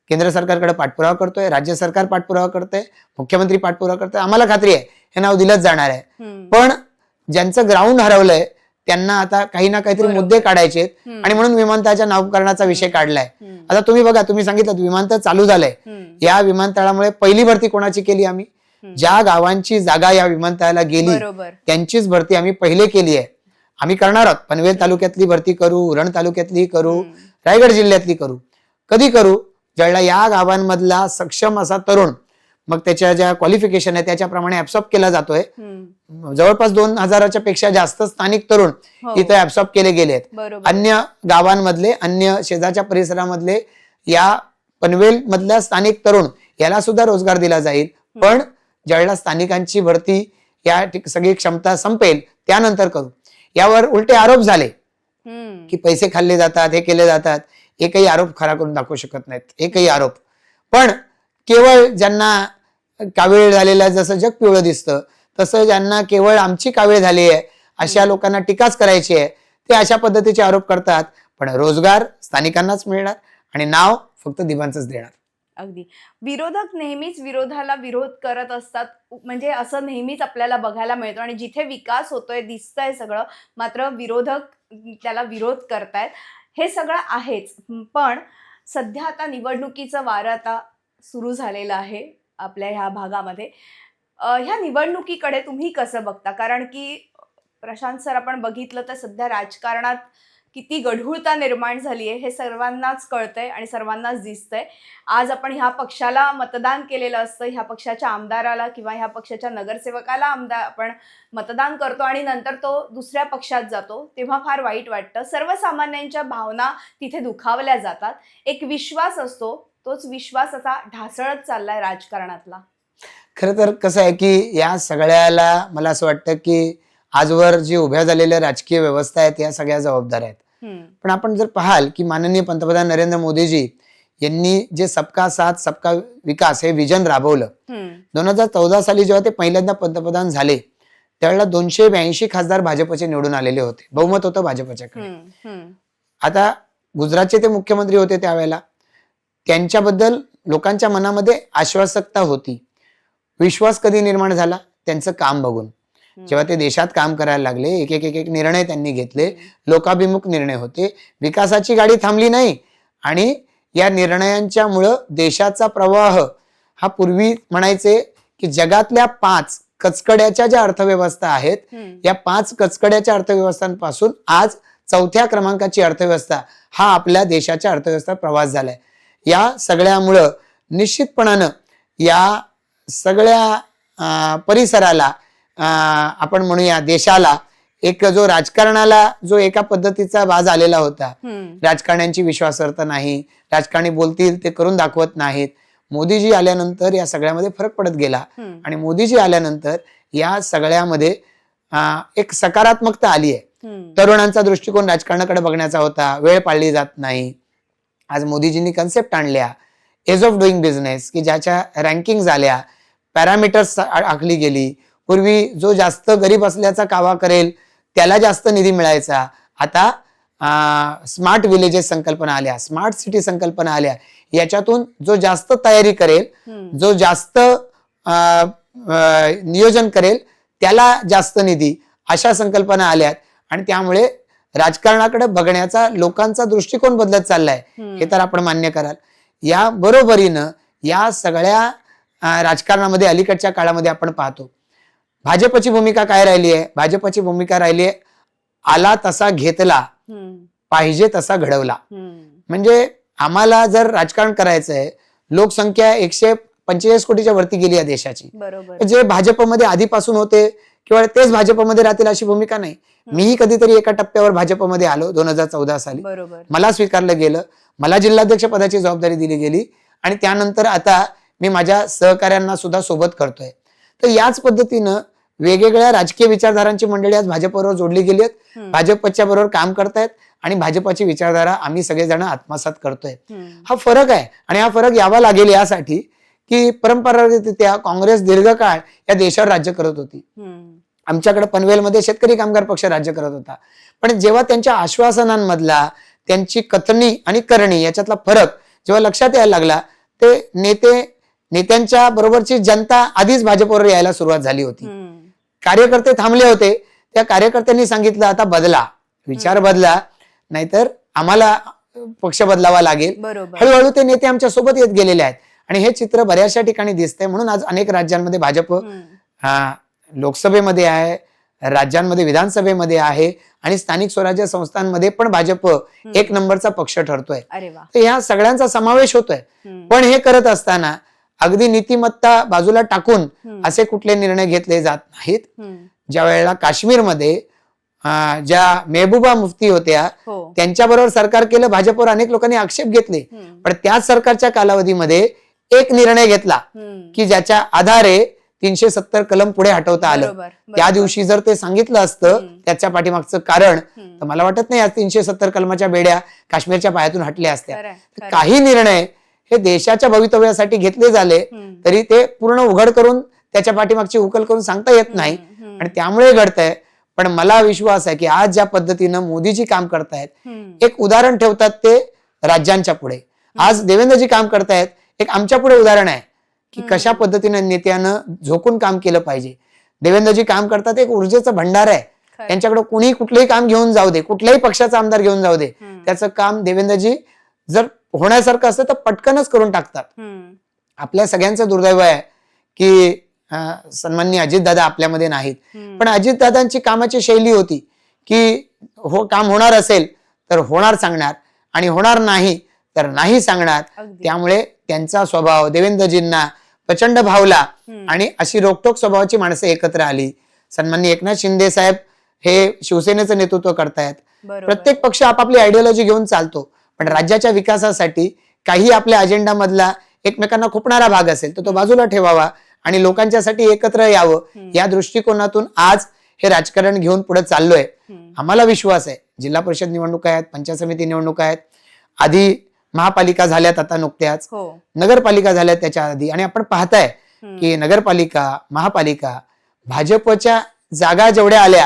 केंद्र सरकारकडे पाठपुरावा करतोय, राज्य सरकार पाठपुरावा करतोय, मुख्यमंत्री पाठपुरावा करतोय. आम्हाला खात्री आहे हे नाव दिलंच जाणार आहे. पण ज्यांचं ग्राउंड हरवलंय त्यांना आता काही ना काहीतरी मुद्दे काढायचे आणि म्हणून विमानतळाच्या नावकरणाचा विषय काढलाय. आता तुम्ही बघा, तुम्ही सांगितलं विमानतळ चालू झालंय, या विमानतळामुळे पहिली भरती कोणाची केली आम्ही? ज्या गावांची जागा या विमानतळाला गेली त्यांचीच भरती आम्ही पहिले केली आहे. आम्ही करणार आहोत. पनवेल तालुक्यातली भरती करू, उरण तालुक्यातली करू, रायगड जिल्ह्यातली करू. कधी करू? ज्यावेळेला या गावांमधला सक्षम असा तरुण, मग त्याच्या ज्या क्वालिफिकेशन आहे त्याच्याप्रमाणे ऍब्सॉर्ब केला जातोय. जवळपास 2000च्या पेक्षा जास्त स्थानिक तरुण इथे ऍब्सॉर्ब केले गेले आहेत. अन्य गावांमधले, अन्य शेजारच्या परिसरामधले, या पनवेल मधल्या स्थानिक तरुण याला सुद्धा रोजगार दिला जाईल. पण ज्यावेळेला स्थानिकांची भरती, या सगळी क्षमता संपेल त्यानंतर करू. यावर उलटे आरोप झाले की पैसे खाल्ले जातात, हे केले जातात. एकही आरोप खरा करून दाखवू शकत नाहीत, एकही आरोप. पण केवळ ज्यांना कावीळ झालेला, जसं जग पिवळं दिसतं तसं ज्यांना केवळ आमची कावीळ झाली आहे अशा लोकांना टीकाच करायची आहे, ते अशा पद्धतीचे आरोप करतात. पण रोजगार स्थानिकांनाच मिळणार आणि नाव फक्त दिबांचंच देणार. अगदी. विरोधक नेहमीच विरोधाला विरोध करत असतात, म्हणजे असं नेहमीच आपल्याला बघायला मिळतं. आणि जिथे विकास होतोय, दिसतंय सगळं, मात्र विरोधक त्याला विरोध करतायत. हे सगळं आहेच. पण सध्या आता निवडणुकीचं वारं आता सुरू झालेलं आहे आपल्या ह्या भागामध्ये. ह्या निवडणुकीकडे तुम्ही कसं बघता? कारण की प्रशांत सर, आपण बघितलं तर सध्या राजकारणात किती गढूळता निर्माण झाली आहे हे सर्वांनाच कळतंय आणि सर्वांनाच दिसतंय. आज आपण ह्या पक्षाला मतदान केलेलं असतं, ह्या पक्षाच्या आमदाराला किंवा ह्या पक्षाच्या नगरसेवकाला आपण मतदान करतो आणि नंतर तो दुसऱ्या पक्षात जातो, तेव्हा फार वाईट वाटतं. सर्वसामान्यांच्या भावना तिथे दुखावल्या जातात. एक विश्वास असतो, तोच विश्वास आता ढासळत चाललाय राजकारणातला. खरं तर कसं आहे की या सगळ्याला मला असं वाटतं की आजवर जी उभ्या झालेल्या राजकीय व्यवस्था आहेत या सगळ्या जबाबदार आहेत. पण आपण जर पाहाल की माननीय पंतप्रधान नरेंद्र मोदीजी यांनी जे सबका साथ सबका विकास हे विजन राबवलं, 2014 साली जेव्हा ते पहिल्यांदा पंतप्रधान झाले त्यावेळेला 282 खासदार भाजपचे निवडून आलेले होते, बहुमत होतं भाजपच्याकडे. आता गुजरातचे ते मुख्यमंत्री होते त्यावेळेला, त्यांच्याबद्दल लोकांच्या मनामध्ये आश्वासकता होती. विश्वास कधी निर्माण झाला? त्यांचं काम बघून. जेव्हा ते देशात काम करायला लागले, एक एक एक एक निर्णय त्यांनी घेतले, लोकाभिमुख निर्णय होते, विकासाची गाडी थांबली नाही. आणि या निर्णयांच्यामुळं देशाचा प्रवाह हा, पूर्वी म्हणायचे की जगातल्या 5 कचकड्याच्या ज्या अर्थव्यवस्था आहेत, या 5 कचकड्याच्या अर्थव्यवस्थांपासून आज 4थ्या क्रमांकाची अर्थव्यवस्था हा आपल्या देशाच्या अर्थव्यवस्था प्रवास झालाय. या सगळ्यामुळं निश्चितपणानं या सगळ्या परिसराला, आपण म्हणूया देशाला, एक जो राजकारणाला जो एका पद्धतीचा वाज आलेला होता, राजकारण्यांची विश्वासार्हता नाही, राजकारणी बोलतील ते करून दाखवत नाहीत, मोदीजी आल्यानंतर या सगळ्यामध्ये फरक पडत गेला. आणि मोदीजी आल्यानंतर या सगळ्यामध्ये एक सकारात्मकता आली आहे. तरुणांचा दृष्टिकोन राजकारणाकडे बघण्याचा होता, वेळ पाळली जात नाही. आज मोदीजींनी कन्सेप्ट आणल्या, एज ऑफ डुईंग बिझनेस, की ज्याच्या रँकिंग झाल्या, पॅरामीटर्स आखली गेली. पूर्वी जो जास्त गरीब असल्याचा कावा करेल त्याला जास्त निधी मिळायचा. आता स्मार्ट विलेजेस संकल्पना आल्या, स्मार्ट सिटी संकल्पना आल्या. याच्यातून जो जास्त तयारी करेल, जो जास्त नियोजन करेल त्याला जास्त निधी, अशा संकल्पना आल्यात. आणि त्यामुळे राजकारणाकडे बघण्याचा लोकांचा दृष्टिकोन बदलत चाललाय, हे तर आपण मान्य कराल. या बरोबरीनं या सगळ्या राजकारणामध्ये अलीकडच्या काळामध्ये आपण पाहतो भाजपची भूमिका काय राहिली आहे? भाजपची भूमिका राहिली आहे, आला तसा घेतला, पाहिजे तसा घडवला. म्हणजे आम्हाला जर राजकारण करायचं आहे, लोकसंख्या 145 कोटीच्या वरती गेली आहे देशाची. जे भाजपमध्ये आधीपासून होते किंवा तेच भाजपमध्ये राहतील अशी भूमिका नाही. मीही कधीतरी एका टप्प्यावर भाजपमध्ये आलो 2014 साली, मला स्वीकारलं गेलं, मला जिल्हाध्यक्ष पदाची जबाबदारी दिली गेली आणि त्यानंतर आता मी माझ्या सहकाऱ्यांना सुद्धा सोबत करतोय. तर याच पद्धतीनं वेगवेगळ्या राजकीय विचारधारांची मंडळी आज भाजपबरोबर जोडली गेली आहेत, भाजपच्या बरोबर काम करतायत आणि भाजपची विचारधारा आम्ही सगळेजण आत्मसात करतोय. हा फरक आहे आणि हा फरक यावा लागेल यासाठी की परंपरागतरित्या काँग्रेस दीर्घकाळ या देशावर राज्य करत होती. आमच्याकडे पनवेलमध्ये शेतकरी कामगार पक्ष राज्य करत होता. पण जेव्हा त्यांच्या आश्वासनांमधला, त्यांची कथनी आणि करणी याच्यातला फरक जेव्हा लक्षात यायला लागला, ते नेत्यांच्या बरोबरची जनता आधीच भाजपवर यायला सुरुवात झाली होती. कार्यकर्ते थांबले होते, त्या कार्यकर्त्यांनी सांगितलं आता बदला, विचार बदला, नाहीतर आम्हाला पक्ष बदलावा लागेल. हळूहळू ते नेते आमच्या सोबत येत गेलेले आहेत आणि हे चित्र बऱ्याचशा ठिकाणी दिसतंय. म्हणून आज अनेक राज्यांमध्ये भाजप लोकसभेमध्ये आहे, राज्यांमध्ये विधानसभेमध्ये आहे आणि स्थानिक स्वराज्य संस्थांमध्ये पण भाजप एक नंबरचा पक्ष ठरतोय. अरे वा. तर ह्या सगळ्यांचा समावेश होतोय. पण हे करत असताना अगदी नीतिमत्ता बाजूला टाकून असे कुठले निर्णय घेतले जात नाहीत. ज्या वेळेला काश्मीरमध्ये ज्या मेहबूबा मुफ्ती होत्या त्यांच्याबरोबर सरकार केलं, भाजपवर अनेक लोकांनी आक्षेप घेतले, पण त्याच सरकारच्या कालावधीमध्ये एक निर्णय घेतला की ज्याच्या आधारे 370 कलम पुढे हटवता आलं. त्या दिवशी जर ते सांगितलं असतं त्याच्या पाठीमागचं कारण, तर मला वाटत नाही आज 370 कलमाच्या बेड्या काश्मीरच्या पायातून हटल्या असत्या. काही निर्णय हे देशाच्या भवितव्यासाठी घेतले झाले तरी ते पूर्ण उघड करून त्याच्या पाठीमागची उकल करून सांगता येत नाही आणि त्यामुळे घडतंय. पण मला विश्वास आहे की आज ज्या पद्धतीनं मोदीजी काम करतायत, एक उदाहरण ठेवतात ते राज्यांच्या पुढे. आज देवेंद्रजी काम करतायत, एक आमच्या पुढे उदाहरण आहे की कशा पद्धतीनं नेत्यानं झोकून काम केलं पाहिजे. देवेंद्रजी काम करतात, एक ऊर्जेचं भंडार आहे. त्यांच्याकडे कुणी कुठलंही काम घेऊन जाऊ दे, कुठल्याही पक्षाचा आमदार घेऊन जाऊ दे, त्याचं काम देवेंद्रजी जर होण्यासारखं असतं तर पटकनच करून टाकतात. आपल्या सगळ्यांचं दुर्दैव आहे की सन्माननीय अजितदादा आपल्यामध्ये नाहीत. पण अजितदादांची कामाची शैली होती की काम होणार असेल तर होणार सांगणार आणि होणार नाही तर नाही सांगणार. त्यामुळे त्यांचा स्वभाव देवेंद्रजींना प्रचंड भावला आणि अशी रोखटोक स्वभावाची माणसं एकत्र आली. सन्माननीय एकनाथ शिंदे साहेब हे शिवसेनेचं नेतृत्व करतायत. प्रत्येक पक्ष आपापली आयडिओलॉजी घेऊन चालतो, पण राज्याच्या विकासासाठी काही आपल्या अजेंडा मधला एकमेकांना खुपणारा भाग असेल तर तो बाजूला ठेवावा आणि लोकांच्यासाठी एकत्र यावं. या दृष्टिकोनातून आज हे राजकारण घेऊन पुढे चाललोय. आम्हाला विश्वास आहे, जिल्हा परिषद निवडणुका आहेत, पंचायत समिती निवडणुका आहेत, आधी महापालिका झाल्यात, आता नुकत्याच नगरपालिका झाल्यात त्याच्या आधी. आणि आपण पाहताय की नगरपालिका महापालिका भाजपच्या जागा जेवढ्या आल्या,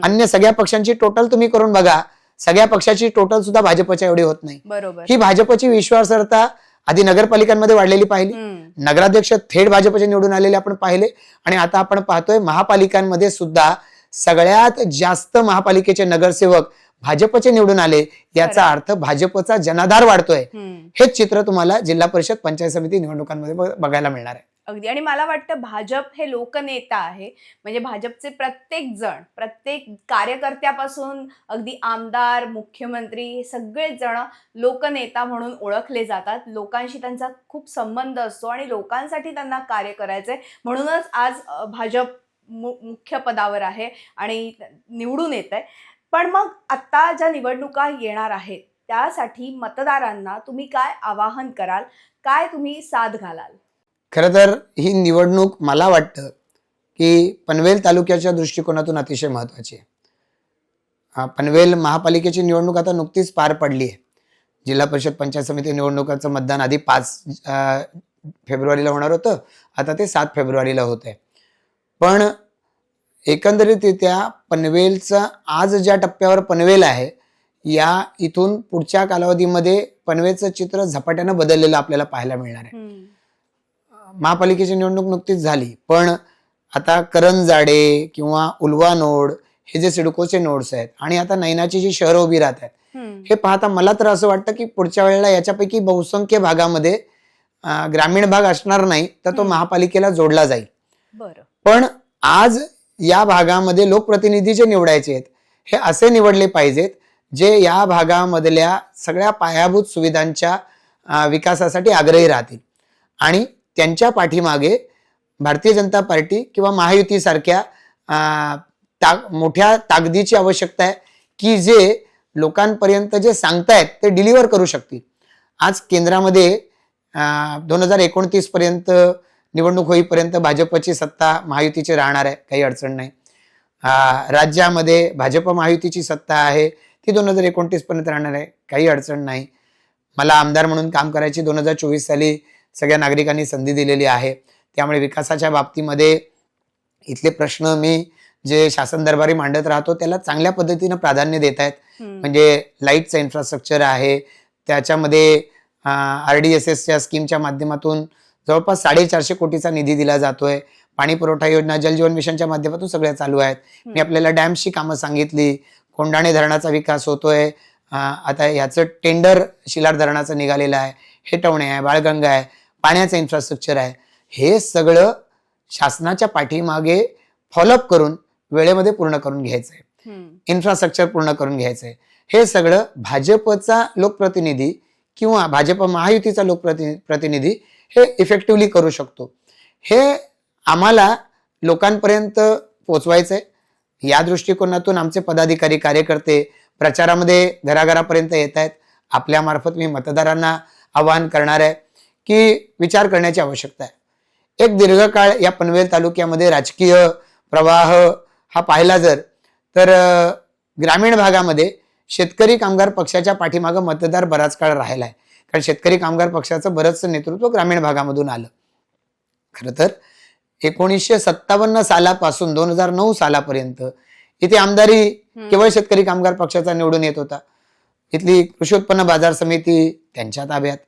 अन्य सगळ्या पक्षांची टोटल तुम्ही करून बघा, सगळ्या पक्षाची टोटल सुद्धा भाजपच्या एवढी होत नाही. ही भाजपची विश्वासार्हता आधी नगरपालिकांमध्ये वाढलेली पाहिली, नगराध्यक्ष थेट भाजपचे निवडून आलेले आपण पाहिले आणि आता आपण पाहतोय महापालिकांमध्ये सुद्धा सगळ्यात जास्त महापालिकेचे नगरसेवक भाजपचे निवडून आले. याचा अर्थ भाजपचा जनाधार वाढतोय. हेच चित्र तुम्हाला जिल्हा परिषद पंचायत समिती निवडणुकांमध्ये बघायला मिळणार आहे. अगदी. आणि मला वाटतं भाजप हे लोकनेता आहे, म्हणजे भाजपचे प्रत्येक जण, प्रत्येक कार्यकर्त्यापासून अगदी आमदार, मुख्यमंत्री हे सगळेच जण लोकनेता म्हणून ओळखले जातात. लोकांशी त्यांचा खूप संबंध असतो आणि लोकांसाठी त्यांना कार्य करायचंय, म्हणूनच आज भाजप मुख्य पदावर आहे आणि निवडून येत आहे. पण मग आता ज्या निवडणुका येणार आहेत त्यासाठी मतदारांना तुम्ही काय आवाहन कराल, काय तुम्ही साथ घालाल? खरं तर ही निवडणूक मला वाटतं की पनवेल तालुक्याच्या दृष्टिकोनातून अतिशय महत्वाची आहे. पनवेल महापालिकेची निवडणूक आता नुकतीच पार पडली आहे. जिल्हा परिषद पंचायत समिती निवडणुकाचं मतदान आधी 5 फेब्रुवारीला होणार होतं, आता ते 7 फेब्रुवारीला होत आहे. पण एकंदरीतरित्या पनवेलचा आज ज्या टप्प्यावर पनवेल आहे, या इथून पुढच्या कालावधीमध्ये पनवेलचं चित्र झपाट्यानं बदललेलं आपल्याला पाहायला मिळणार आहे. महापालिकेची निवडणूक नुकतीच झाली, पण आता करंजाडे किंवा उल्वा नोड हे जे सिडकोचे नोड्स आहेत आणि आता नैनाची जी शहरं उभी राहत आहेत, हे पाहता मला तर असं वाटतं की पुढच्या वेळेला याच्यापैकी बहुसंख्य भागामध्ये ग्रामीण भाग असणार नाही तर तो महापालिकेला जोडला जाईल. पण आज या भागामध्ये लोकप्रतिनिधी जे निवडायचे आहेत हे असे निवडले पाहिजेत जे या भागामधल्या सगळ्या पायाभूत सुविधांच्या विकासासाठी आग्रही राहतील आणि त्यांच्या पाठीमागे भारतीय जनता पार्टी किंवा महायुती सारख्या मोठ्या ताकदीची आवश्यकता आहे की जे लोकांपर्यंत जे सांगतायत ते डिलिव्हर करू शकतील. आज केंद्रामध्ये 2029 पर्यंत निवडणूक होईपर्यंत भाजपची सत्ता महायुतीची राहणार आहे, काही अडचण नाही. राज्यामध्ये भाजप महायुतीची सत्ता आहे, ती 2029 पर्यंत राहणार आहे, काही अडचण नाही. मला आमदार म्हणून काम करायची 2024 साली सगळ्या नागरिकांनी संधी दिलेली आहे. त्यामुळे विकासाच्या बाबतीमध्ये इथले प्रश्न मी जे शासन दरबारी मांडत राहतो त्याला चांगल्या पद्धतीनं प्राधान्य देत आहेत. म्हणजे लाईटचं इन्फ्रास्ट्रक्चर आहे, त्याच्यामध्ये RDSSच्या स्कीमच्या माध्यमातून जवळपास 450 कोटीचा निधी दिला जातोय. पाणी पुरवठा योजना, जलजीवन मिशनच्या माध्यमातून सगळ्या चालू आहेत. मी आपल्याला डॅम्सची कामं सांगितली, कोंढाणे धरणाचा विकास होतोय, आता याचं टेंडर शिलार धरणाचं निघालेलं आहे, हेटवणे आहे, बाळगंगा आहे, पाण्याचं इन्फ्रास्ट्रक्चर आहे. हे सगळं शासनाच्या पाठीमागे फॉलोअप करून वेळेमध्ये पूर्ण करून घ्यायचंय, इन्फ्रास्ट्रक्चर पूर्ण करून घ्यायचंय, हे सगळं भाजपचा लोकप्रतिनिधी किंवा भाजप महायुतीचा लोकप्रतिनिधी हे इफेक्टिव्हली करू शकतो. हे आम्हाला लोकांपर्यंत पोचवायचंय. या दृष्टिकोनातून आमचे पदाधिकारी कार्यकर्ते प्रचारामध्ये घराघरापर्यंत येत आहेत. आपल्या मार्फत मी मतदारांना आवाहन करणार आहे की विचार करण्याची आवश्यकता आहे. एक दीर्घकाळ या पनवेल तालुक्यामध्ये राजकीय प्रवाह हा पाहिला तर ग्रामीण भागामध्ये शेतकरी कामगार पक्षाच्या पाठीमागं मतदार बराच काळ राहिला आहे. कारण शेतकरी कामगार पक्षाचं बरंचसं नेतृत्व ग्रामीण भागामधून आलं. खरं तर 1957 सालापासून 2009 सालापर्यंत इथे आमदारी केवळ शेतकरी कामगार पक्षाचा निवडून येत होता. इथली कृषी उत्पन्न बाजार समिती त्यांच्या ताब्यात,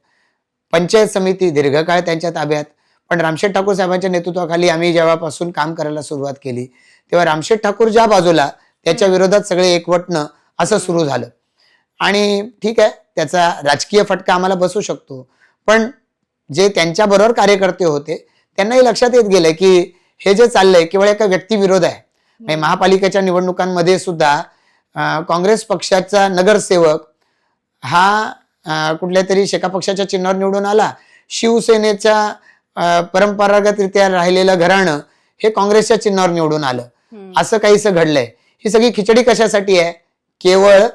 पंचायत समिती दीर्घकाळ त्यांच्या ताब्यात. पण रामशेठ ठाकूर साहेबांच्या नेतृत्वाखाली आम्ही जेव्हापासून काम करायला सुरुवात केली तेव्हा रामशेठ ठाकूर ज्या बाजूला त्याच्या विरोधात सगळे एकवटणं असं सुरू झालं. आणि ठीक आहे, त्याचा राजकीय फटका आम्हाला बसू शकतो, पण जे त्यांच्या बरोबर कार्यकर्ते होते त्यांनाही लक्षात येत गेलं की हे जे चाललंय केवळ एका व्यक्तिविरोध आहे. महापालिकेच्या निवडणुकांमध्ये सुद्धा काँग्रेस पक्षाचा नगरसेवक हा कुठल्या तरी शेका पक्षाच्या चिन्हावर निवडून आला. शिवसेनेच्या परंपरागतरित्या राहिलेलं घराणं हे काँग्रेसच्या चिन्हावर निवडून आलं. असं काहीसं घडलंय. ही सगळी खिचडी कशासाठी आहे? केवळ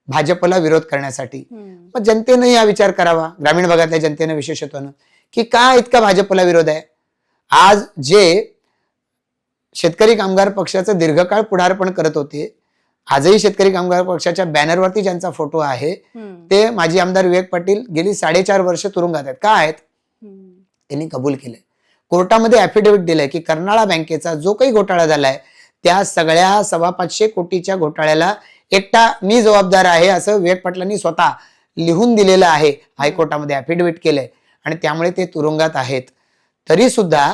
भाजपला विरोध करण्यासाठी. मग जनतेनं हा विचार करावा, ग्रामीण भागातल्या जनतेनं विशेषत्वानं, की का इतका भाजपला विरोध आहे. आज जे शेतकरी कामगार पक्षाचं दीर्घकाळ पुढारपण करत होते, आजही शेतकरी कामगार पक्षाच्या बॅनरवरती ज्यांचा फोटो आहे ते माजी आमदार विवेक पाटील गेली 4.5 वर्ष तुरुंगात आहेत. का आहेत? त्यांनी कबूल केलंय, कोर्टामध्ये ऍफिडेव्हिट दिलंय की कर्नाळा बँकेचा जो काही घोटाळा झालाय त्या सगळ्या 525 कोटीच्या घोटाळ्याला एकटा मी जबाबदार आहे असं विवेक पाटलांनी स्वतः लिहून दिलेलं आहे. हायकोर्टामध्ये ऍफिडेव्हिट केलंय आणि त्यामुळे ते तुरुंगात आहेत. तरी सुद्धा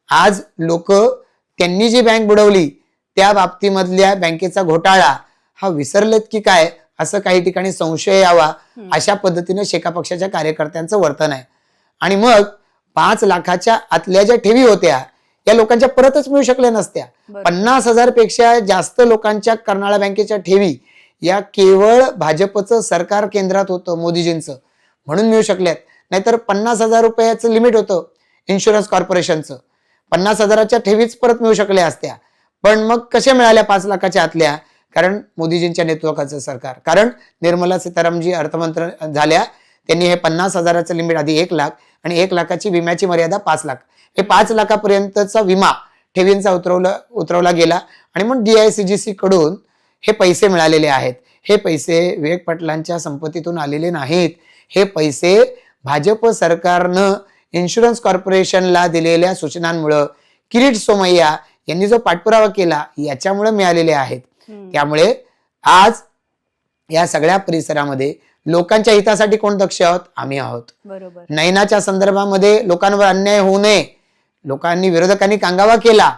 आज लोक त्यांनी जी बँक बुडवली त्या बाबतीमधल्या बँकेचा घोटाळा हा विसरलेत की काय असं काही ठिकाणी संशय यावा अशा पद्धतीने शेका पक्षाच्या कार्यकर्त्यांचं वर्तन आहे. आणि मग 5 लाखाच्या आतल्या ज्या ठेवी होत्या या लोकांच्या परतच मिळू शकल्या नसत्या. 50,000 पेक्षा जास्त लोकांच्या कर्नाळा बँकेच्या ठेवी या केवळ भाजपचं सरकार केंद्रात होतं, मोदीजींचं, म्हणून मिळू शकल्यात. नाहीतर 50,000 रुपयाचं लिमिट होतं इन्शुरन्स कॉर्पोरेशनचं, 50,000च्या ठेवीच परत मिळू शकल्या असत्या. पण मग कशा मिळाल्या 5 लाखाच्या आतल्या? कारण मोदीजींच्या नेतृत्वाचं सरकार, कारण निर्मला सीतारामजी अर्थमंत्री झाल्या, त्यांनी हे 50,000चं लिमिट आधी 1 लाख आणि 1 लाखाची विम्याची मर्यादा 5 लाख, हे 5 लाखापर्यंतचा विमा ठेवींचा उतरवला गेला. आणि मग DICGC कडून हे पैसे मिळालेले आहेत. हे पैसे विवेक पाटलांच्या संपत्तीतून आलेले नाहीत. हे पैसे भाजप सरकारनं इन्शुरन्स कॉर्पोरेशनला दिलेल्या सूचनांमुळे, किरीट सोमय्या यांनी जो पाठपुरावा केला याच्यामुळे मिळालेले आहेत. त्यामुळे आज या सगळ्या परिसरामध्ये लोकांच्या हितासाठी कोण दक्ष आहोत? आम्ही आहोत. बरोबर. नैनाच्या संदर्भामध्ये लोकांवर अन्याय होऊ नये, लोकांनी विरोधकांनी कांगावा केला,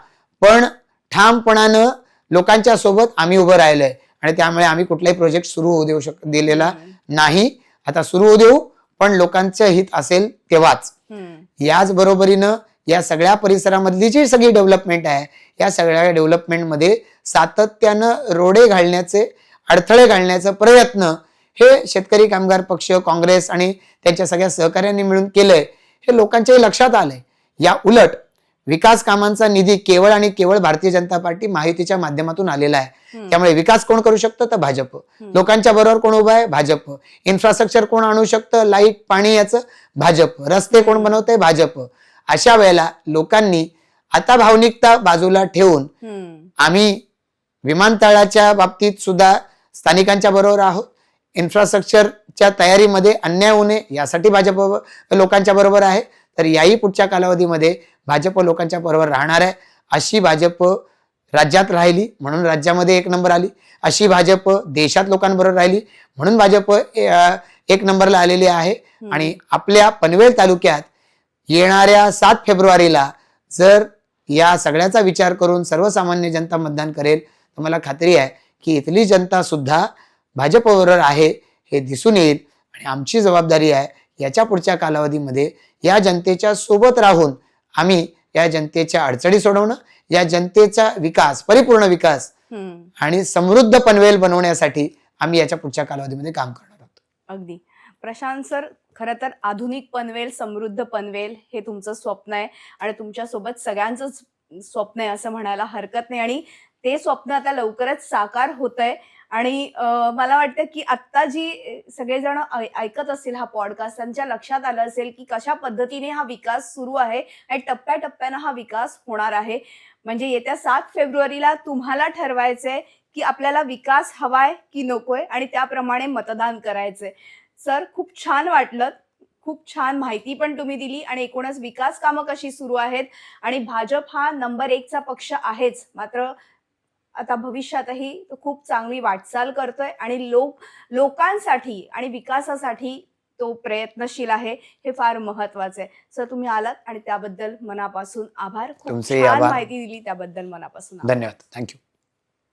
पण ठामपणानं लोकांच्या सोबत आम्ही उभं राहिलोय आणि त्यामुळे आम्ही कुठलाही प्रोजेक्ट सुरू होऊ देऊ दिलेला नाही. आता सुरू होऊ देऊ, पण लोकांचं हित असेल तेव्हाच. याच बरोबरीनं या सगळ्या परिसरामधली जी सगळी डेव्हलपमेंट आहे या सगळ्या डेव्हलपमेंटमध्ये सातत्यानं रोडे घालण्याचे, अडथळे घालण्याचा प्रयत्न हे शेतकरी कामगार पक्ष, काँग्रेस आणि त्यांच्या सगळ्या सहकार्यांनी मिळून केलंय. हे लोकांच्याही लक्षात आलंय. या उलट विकास कामांचा निधी केवळ आणि केवळ भारतीय जनता पार्टी महायुतीच्या माध्यमातून आलेला आहे. त्यामुळे विकास कोण करू शकतं? तर भाजप. लोकांच्या बरोबर कोण उभा आहे? भाजप. इन्फ्रास्ट्रक्चर कोण आणू शकतं? लाईट, पाणी याचं? भाजप. रस्ते कोण बनवतंय? भाजप. अशा वेळेला लोकांनी आता भावनिकता बाजूला ठेवून आम्ही विमानतळाच्या बाबतीत सुद्धा स्थानिकांच्या बरोबर आहोत. इन्फ्रास्ट्रक्चरच्या तयारीमध्ये अन्याय होऊ नये यासाठी भाजप लोकांच्या बरोबर आहे. तर याही पुढच्या कालावधीमध्ये भाजप लोकांच्या बरोबर राहणार आहे. अशी भाजप राज्यात राहिली म्हणून राज्यामध्ये 1 नंबर आली, अशी भाजप देशात लोकांबरोबर राहिली म्हणून भाजप 1 नंबरला आलेली आहे. आणि आपल्या पनवेल तालुक्यात येणाऱ्या 7 फेब्रुवारीला जर या सगळ्याचा विचार करून सर्वसामान्य जनता मतदान करेल तर मला खात्री आहे की इथली जनता सुद्धा भाजपबरोबर आहे हे दिसून येईल. आणि आमची जबाबदारी आहे याच्या पुढच्या कालावधीमध्ये या जनतेच्या सोबत राहून आम्ही या जनतेच्या अडचणी सोडवणं, या जनतेचा विकास, परिपूर्ण विकास आणि समृद्ध पनवेल बनवण्यासाठी आम्ही याच्या पुढच्या कालावधीमध्ये काम करणार आहोत. अगदी. प्रशांत सर, खरं तर आधुनिक पनवेल, समृद्ध पनवेल हे तुमचं स्वप्न आहे आणि तुमच्यासोबत सगळ्यांचंच स्वप्न आहे असं म्हणायला हरकत नाही आणि ते स्वप्न आता लवकरच साकार होतंय. आणि मला वाटतं की आत्ता जी सगळेजण ऐकत असतील हा पॉडकास्ट, त्यांच्या लक्षात आलं असेल की कशा पद्धतीने हा विकास सुरू आहे आणि टप्प्याटप्प्यानं हा विकास होणार आहे. म्हणजे येत्या 7 फेब्रुवारीला तुम्हाला ठरवायचंय की आपल्याला विकास हवाय की नकोय आणि त्याप्रमाणे मतदान करायचंय. सर, खूप छान वाटलं. खूप छान माहिती पण तुम्ही दिली आणि एकूणच विकास कामं कशी सुरू आहेत आणि भाजप हा नंबर 1चा पक्ष आहेच, मात्र आता भविष्यातही तो खूप चांगली वाटचाल करतोय आणि लोकांसाठी आणि विकासासाठी तो प्रयत्नशील आहे. हे फार महत्वाचं आहे. सर, तुम्ही आलात आणि त्याबद्दल मनापासून आभार. खूप तुमचेही छान आभार. माहिती दिली त्याबद्दल मनापासून आभार. धन्यवाद. थँक्यू.